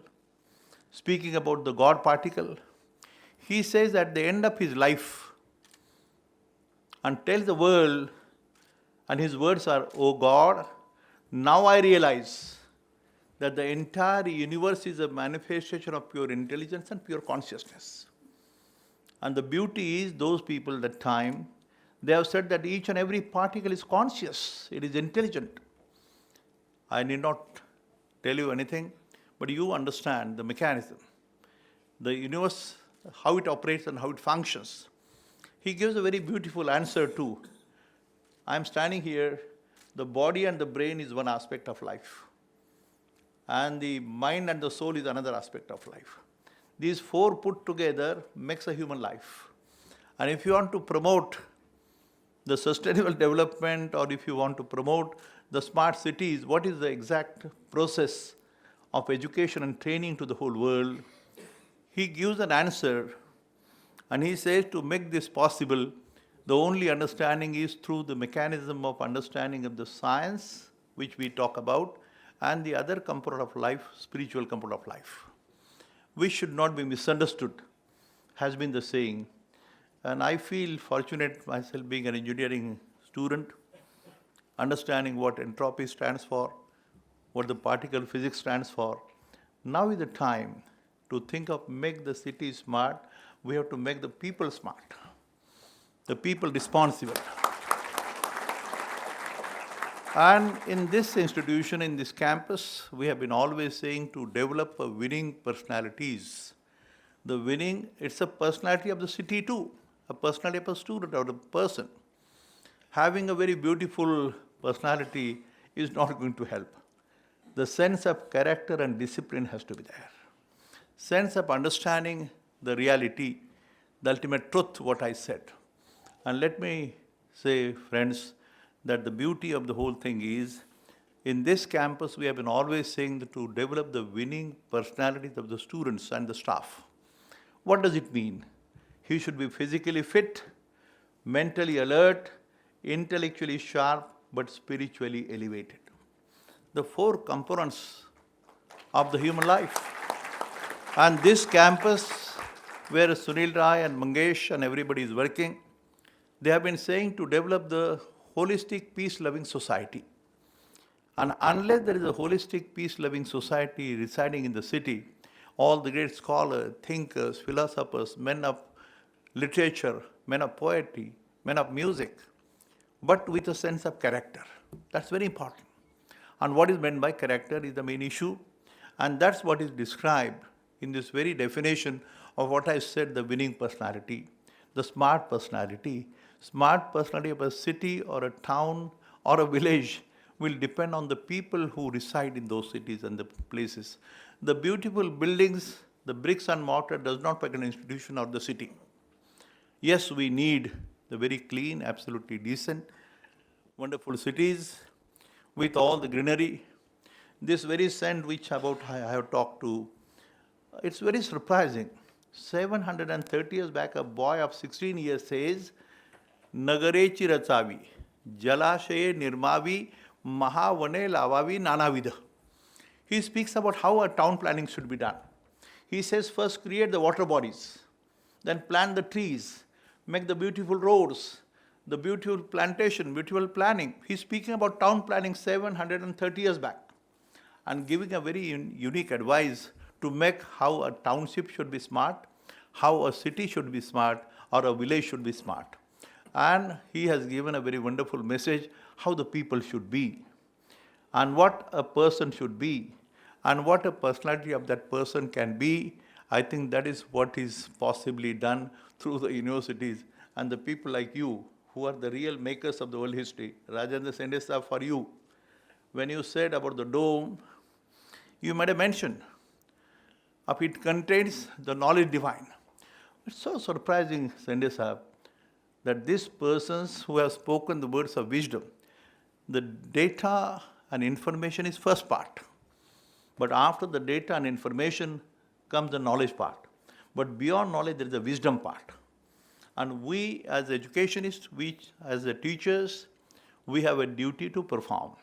[SPEAKER 10] speaking about the God particle, he says at the end of his life and tells the world, and his words are, "Oh God, now I realize that the entire universe is a manifestation of pure intelligence and pure consciousness." And the beauty is, those people at that time, they have said that each and every particle is conscious, it is intelligent. I need not tell you anything, but you understand the mechanism, the universe, how it operates and how it functions. He gives a very beautiful answer too. I am standing here, the body and the brain is one aspect of life, and the mind and the soul is another aspect of life. These four put together makes a human life. And if you want to promote the sustainable development, or if you want to promote the smart cities, what is the exact process of education and training to the whole world? He gives an answer, and he says to make this possible, the only understanding is through the mechanism of understanding of the science, which we talk about, and the other component of life, spiritual component of life, which should not be misunderstood, has been the saying. And I feel fortunate myself being an engineering student, understanding what entropy stands for, what the particle physics stands for. Now is the time to think of make the city smart. We have to make the people smart, the people responsible. And in this institution, in this campus, we have been always saying to develop a winning personalities. The winning, it's a personality of the city too, a personality of a student or a person. Having a very beautiful personality is not going to help. The sense of character and discipline has to be there. Sense of understanding the reality, the ultimate truth, what I said. And let me say, friends, that the beauty of the whole thing is, in this campus, we have been always saying that to develop the winning personalities of the students and the staff. What does it mean? He should be physically fit, mentally alert, intellectually sharp, but spiritually elevated. The four components of the human life. And this campus, where Sunil Rai and Mangesh and everybody is working, they have been saying to develop the holistic, peace-loving society. And unless there is a holistic, peace-loving society residing in the city, all the great scholars, thinkers, philosophers, men of literature, men of poetry, men of music, but with a sense of character. That's very important. And what is meant by character is the main issue. And that's what is described in this very definition of what I said, the winning personality, the smart personality. Smart personality of a city or a town or a village will depend on the people who reside in those cities and the places. The beautiful buildings, the bricks and mortar does not make an institution or the city. Yes, we need the very clean, absolutely decent, wonderful cities with all the greenery. This very scent which about I have talked to, it's very surprising. 730 years back, a boy of 16 years says, Nagare chirachavi, jalashaye nirmavi, mahavane lavavi nanavida. He speaks about how a town planning should be done. He says first create the water bodies, then plant the trees, make the beautiful roads,
[SPEAKER 12] the beautiful plantation, beautiful planning. He's speaking about town planning 730 years back and giving a very unique advice to make how a township should be smart, how a city should be smart, or a village should be smart. And he has given a very wonderful message how the people should be and what a person should be and what a personality of that person can be. I think that is what is possibly done through the universities and the people like you who are the real makers of the world history. Rajendra Sendesa, for you, when you said about the dome, you made a mention of it contains the knowledge divine. It's so surprising, Sendesa, that these persons who have spoken the words of wisdom, the data and information is first part. But after the data and information comes the knowledge part. But beyond knowledge, there is a wisdom part. And we as educationists, we as the teachers, we have a duty to perform,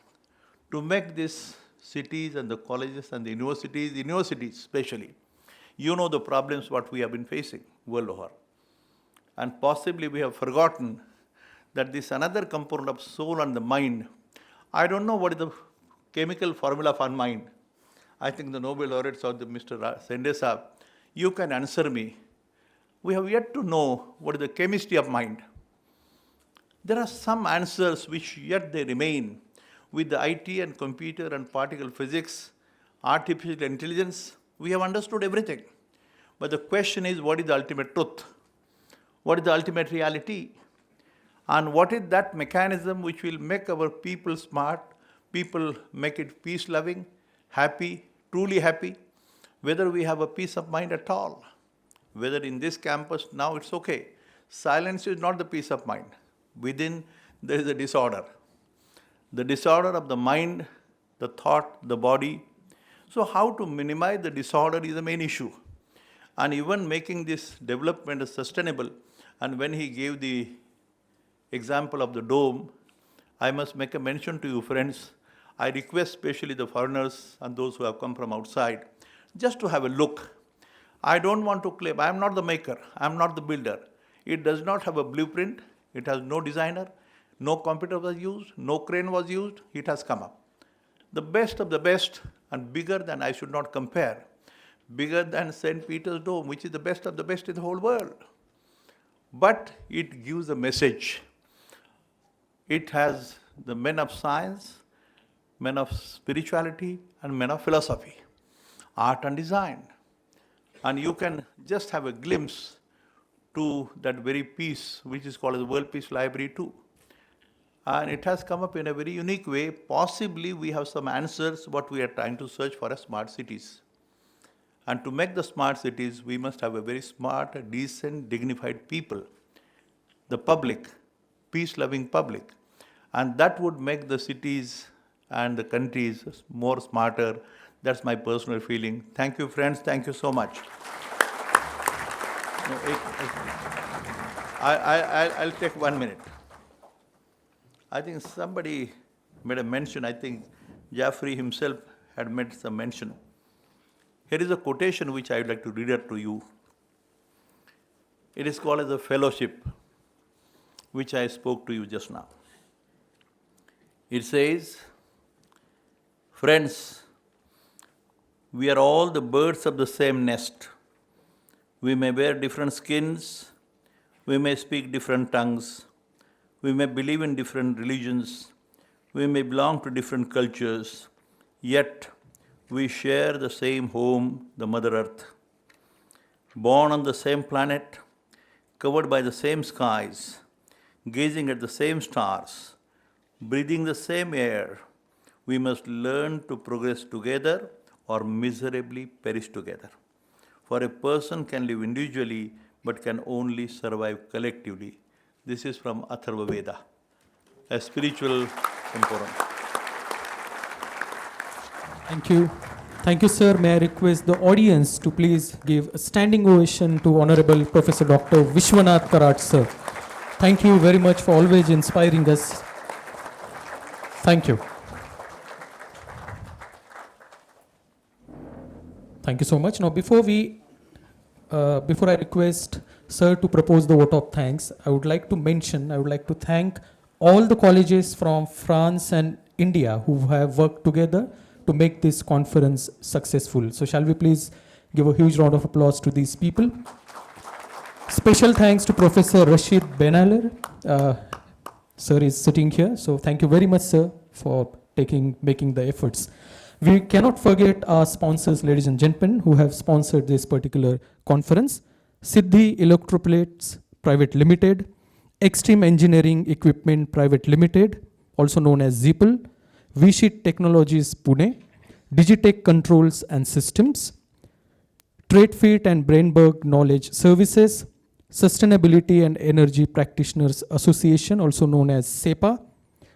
[SPEAKER 12] to make these cities and the colleges and the universities especially. You know the problems what we have been facing world over. And possibly we have forgotten that this another component of soul and the mind. I don't know what is the chemical formula for mind. I think the Nobel laureates or the Mr. Sendesa, you can answer me. We have yet to know what is the chemistry of mind. There are some answers which yet they remain with the IT and computer and particle physics, artificial intelligence. We have understood everything. But the question is, what is the ultimate truth? What is the ultimate reality? And what is that mechanism which will make our people smart, people make it peace-loving, happy, truly happy, whether we have a peace of mind at all. Whether in this campus, now it's okay. Silence is not the peace of mind. Within, there is a disorder. The disorder of the mind, the thought, the body. So how to minimize the disorder is the main issue. And even making this development sustainable, and when he gave the example of the dome, I must make a mention to you, friends. I request especially the foreigners and those who have come from outside, just to have a look. I don't want to claim, I am not the maker, I am not the builder. It does not have a blueprint, it has no designer, no computer was used, no crane was used, it has come up. The best of the best and bigger than, I should not compare, bigger than St. Peter's Dome, which is the best of the best in the whole world. But it gives a message. It has the men of science, men of spirituality, and men of philosophy, art and design. And you can just have a glimpse to that very piece, which is called the World Peace Library too. And it has come up in a very unique way. Possibly we have some answers what we are trying to search for as smart cities. And to make the smart cities, we must have a very smart, decent, dignified people. The public, peace-loving public. And that would make the cities and the countries more smarter. That's my personal feeling. Thank you, friends. Thank you so much. I'll take 1 minute. I think somebody made a mention. I think Jaffrey himself had made some mention. Here is a quotation which I would like to read out to you. It is called as a fellowship, which I spoke to you just now. It says, friends, we are all the birds of the same nest. We may wear different skins, we may speak different tongues, we may believe in different religions, we may belong to different cultures, yet we share the same home, the Mother Earth. Born on the same planet, covered by the same skies, gazing at the same stars, breathing the same air, we must learn to progress together or miserably perish together. For a person can live individually but can only survive collectively. This is from Atharva Veda, a spiritual component.
[SPEAKER 1] Thank you. Thank you, sir. May I request the audience to please give a standing ovation to Honorable Professor Dr. Vishwanath Karat, sir. Thank you very much for always inspiring us. Thank you. Thank you so much. Now, before we Before I request Sir to propose the vote of thanks, I would like to thank all the colleges from France and India who have worked together to make this conference successful. So shall we please give a huge round of applause to these people. Special thanks to Professor Rashid Benaler. Sir is sitting here, so thank you very much, sir, for making the efforts. We cannot forget our sponsors, ladies and gentlemen, who have sponsored this particular conference. Siddhi Electroplates Private Limited, Extreme Engineering Equipment Private Limited, also known as ZEPL, Vshit Technologies Pune, Digitech Controls and Systems, TradeFit and Brainberg Knowledge Services, Sustainability and Energy Practitioners Association, also known as SEPA,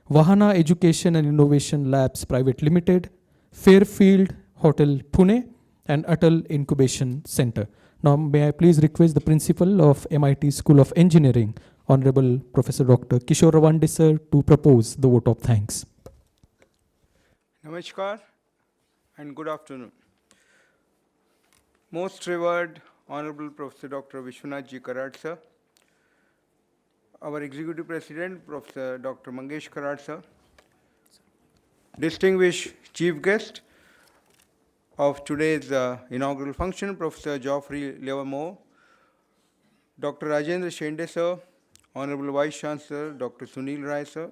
[SPEAKER 1] Vahana Education and Innovation Labs Private Limited, Fairfield Hotel Pune, and Atal Incubation Center. Now, may I please request the Principal of MIT School of Engineering, Honorable Professor Dr. Kishore Rawande sir, to propose the vote of thanks.
[SPEAKER 13] Namaskar and good afternoon. Most revered Honorable Professor Dr. Vishwanath Ji Karad sir, our Executive President Professor Dr. Mangesh Karad sir, distinguished Chief Guest of today's inaugural function, Professor Geoffrey Livermore, Dr. Rajendra Shende sir, Honorable Vice Chancellor Dr. Sunil Rai sir,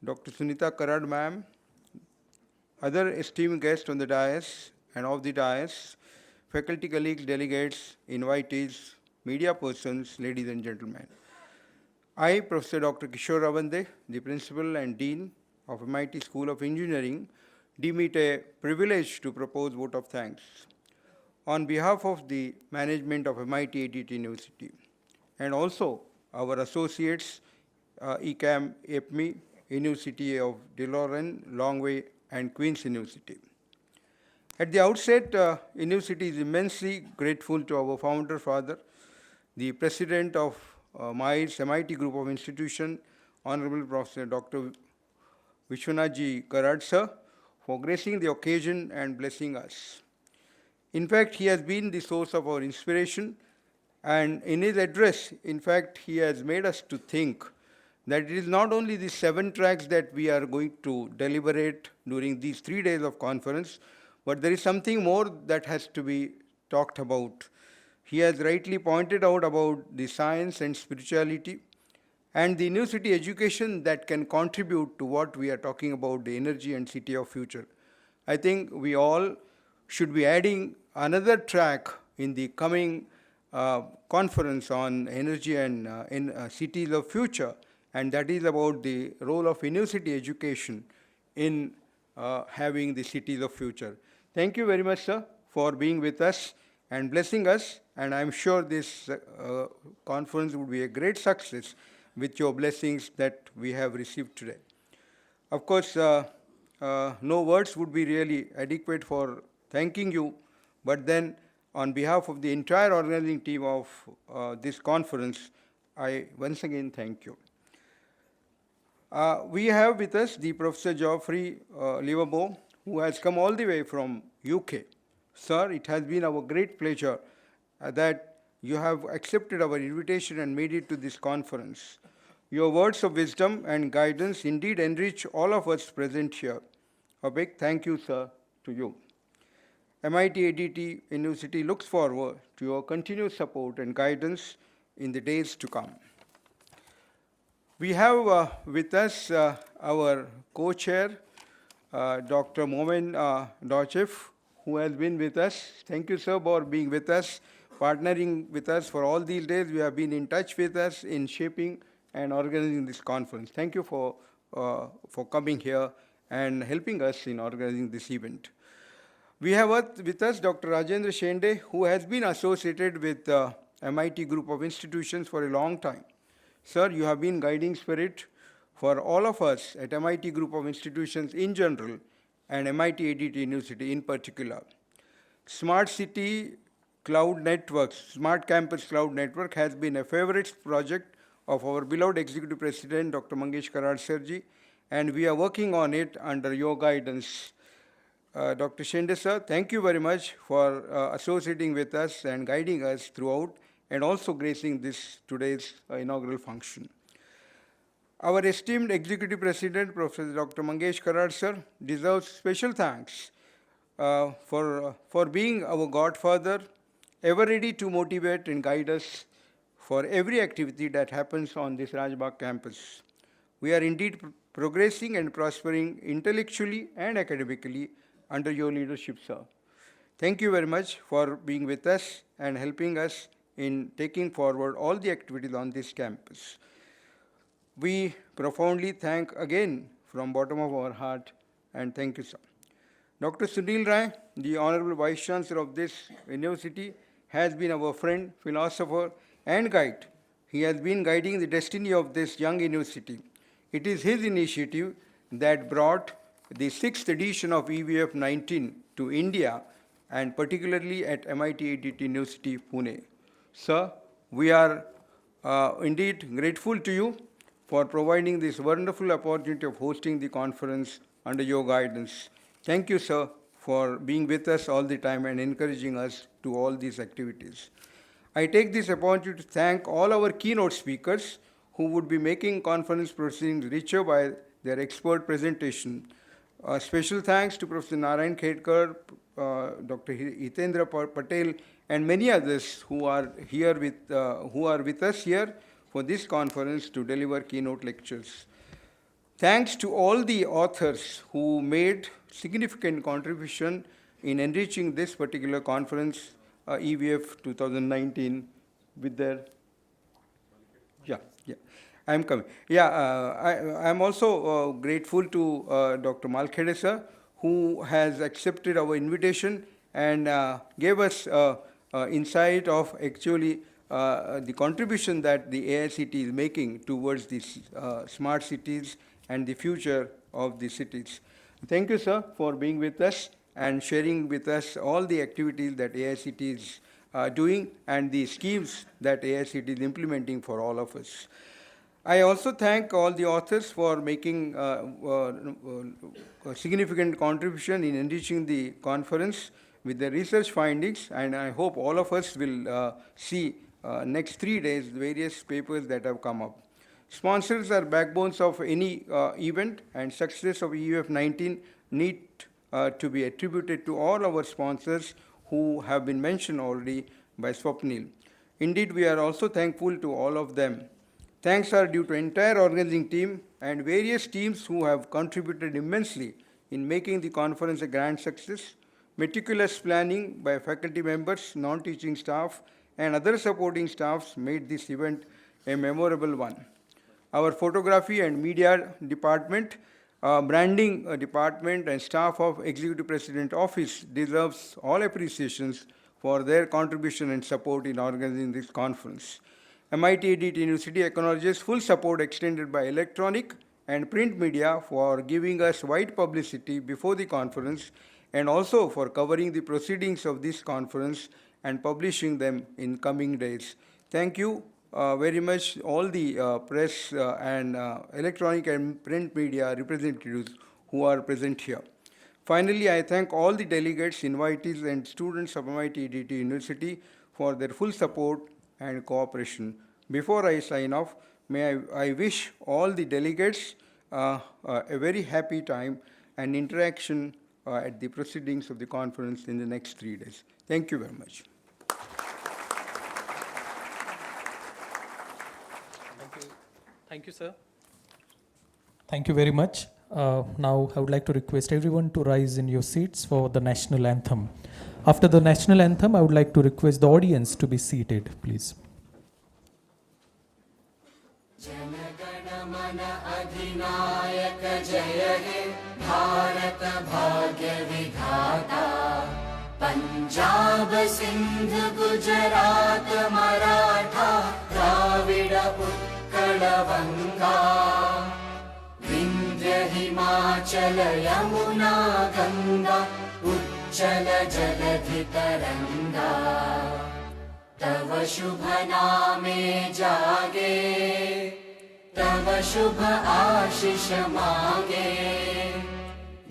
[SPEAKER 13] Dr. Sunita Karad ma'am, other esteemed guests on the dais and off the dais, faculty colleagues, delegates, invitees, media persons, ladies and gentlemen. I, Professor Dr. Kishore Rawande, the Principal and Dean of MIT School of Engineering, deem it a privilege to propose vote of thanks on behalf of the management of MIT ADT University and also our associates, ECAM, EPMI, University of DeLorean, Longway, and Queen's University. At the outset, University is immensely grateful to our founder father, the President of MIT Group of Institutions, Honorable Professor Dr. Vishwanath Ji Karad sir, for gracing the occasion and blessing us. In fact, he has been the source of our inspiration, and in his address, in fact, he has made us to think that it is not only the 7 tracks that we are going to deliberate during these 3 days of conference, but there is something more that has to be talked about. He has rightly pointed out about the science and spirituality and the university education that can contribute to what we are talking about, the energy and city of future. I think we all should be adding another track in the coming conference on energy and cities of future, and that is about the role of university education in having the cities of future. Thank you very much, sir, for being with us and blessing us, and I'm sure this conference will be a great success with your blessings that we have received today. Of course, no words would be really adequate for thanking you, but then on behalf of the entire organizing team of this conference, I once again thank you. We have with us the Professor Geoffrey Livermore, who has come all the way from UK. Sir, it has been our great pleasure that you have accepted our invitation and made it to this conference. Your words of wisdom and guidance indeed enrich all of us present here. A big thank you, sir, to you. MIT ADT University looks forward to your continued support and guidance in the days to come. We have with us our co-chair, Dr. Momen Dochev, who has been with us. Thank you, sir, for being with us, partnering with us for all these days. You have been in touch with us in shaping and organizing this conference. Thank you for coming here and helping us in organizing this event. We have with us Dr. Rajendra Shende, who has been associated with MIT Group of Institutions for a long time. Sir, you have been guiding spirit for all of us at MIT Group of Institutions in general and MIT ADT University in particular. Smart City Cloud Network, Smart Campus Cloud Network has been a favorite project of our beloved Executive President, Dr. Mangesh Karad Sirji, and we are working on it under your guidance. Dr. Shende sir, thank you very much for associating with us and guiding us throughout and also gracing this today's inaugural function. Our esteemed Executive President, Professor Dr. Mangesh Karad sir, deserves special thanks for being our godfather, ever ready to motivate and guide us for every activity that happens on this Rajbagh campus. We are indeed progressing and prospering intellectually and academically under your leadership, sir. Thank you very much for being with us and helping us in taking forward all the activities on this campus. We profoundly thank again from bottom of our heart and thank you, sir. Dr. Sunil Rai, the Honorable Vice Chancellor of this university, has been our friend, philosopher, and guide. He has been guiding the destiny of this young university. It is his initiative that brought the 6th edition of EVF 19 to India, and particularly at MIT ADT University, Pune. Sir, we are indeed grateful to you for providing this wonderful opportunity of hosting the conference under your guidance. Thank you, sir, for being with us all the time and encouraging us to all these activities. I take this opportunity to thank all our keynote speakers who would be making conference proceedings richer by their expert presentation. Special thanks to Professor Narayan Khedkar, Dr. Hitendra Patel, and many others who are with us here for this conference to deliver keynote lectures. Thanks to all the authors who made significant contribution in enriching this particular conference, EVF 2019, with their, I'm coming. I'm also grateful to Dr. Malkhede sir, who has accepted our invitation and gave us insight of actually the contribution that the AICT is making towards these smart cities and the future of the cities. Thank you, sir, for being with us and sharing with us all the activities that AICT is doing and the schemes that AICT is implementing for all of us. I also thank all the authors for making a significant contribution in enriching the conference with their research findings, and I hope all of us will see next 3 days various papers that have come up. Sponsors are backbones of any event, and success of EVF 19 need to be attributed to all our sponsors who have been mentioned already by Swapnil. Indeed, we are also thankful to all of them. Thanks are due to entire organizing team and various teams who have contributed immensely in making the conference a grand success. Meticulous planning by faculty members, non-teaching staff, and other supporting staffs made this event a memorable one. Our photography and media department, branding department, and staff of Executive President Office deserves all appreciations for their contribution and support in organizing this conference. MIT ADT University acknowledges full support extended by electronic and print media for giving us wide publicity before the conference and also for covering the proceedings of this conference and publishing them in coming days. Thank you very much, all the press and electronic and print media representatives who are present here. Finally, I thank all the delegates, invitees, and students of MIT ADT University for their full support and cooperation. Before I sign off, may I wish all the delegates a very happy time and interaction at the proceedings of the conference in the next 3 days. Thank you very much.
[SPEAKER 1] Thank you, sir. Thank you very much. Now I would like to request everyone to rise in your seats for the national anthem. After the national anthem, I would like to request the audience to be seated, please.
[SPEAKER 14] अधिनायक जय हे भारत भाग्य विधाता पंजाब सिंध गुजरात मराठा द्राविड उत्कल बंगा विंध्य हिमाचल यमुना गंगा उच्चल जलधि तरंगा तव शुभ नामे जागे तव शुभ आशीष मांगे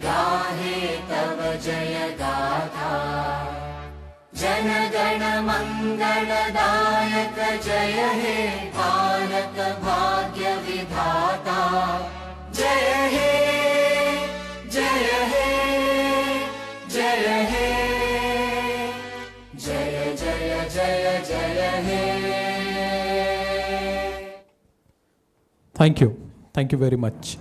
[SPEAKER 14] गाहे तव जय जनगणमङ्गलदायक जय हे भारत भाग्य विधाता जय हे जय हे जय हे जय जय जय जय हे
[SPEAKER 1] Thank you. Thank you very much.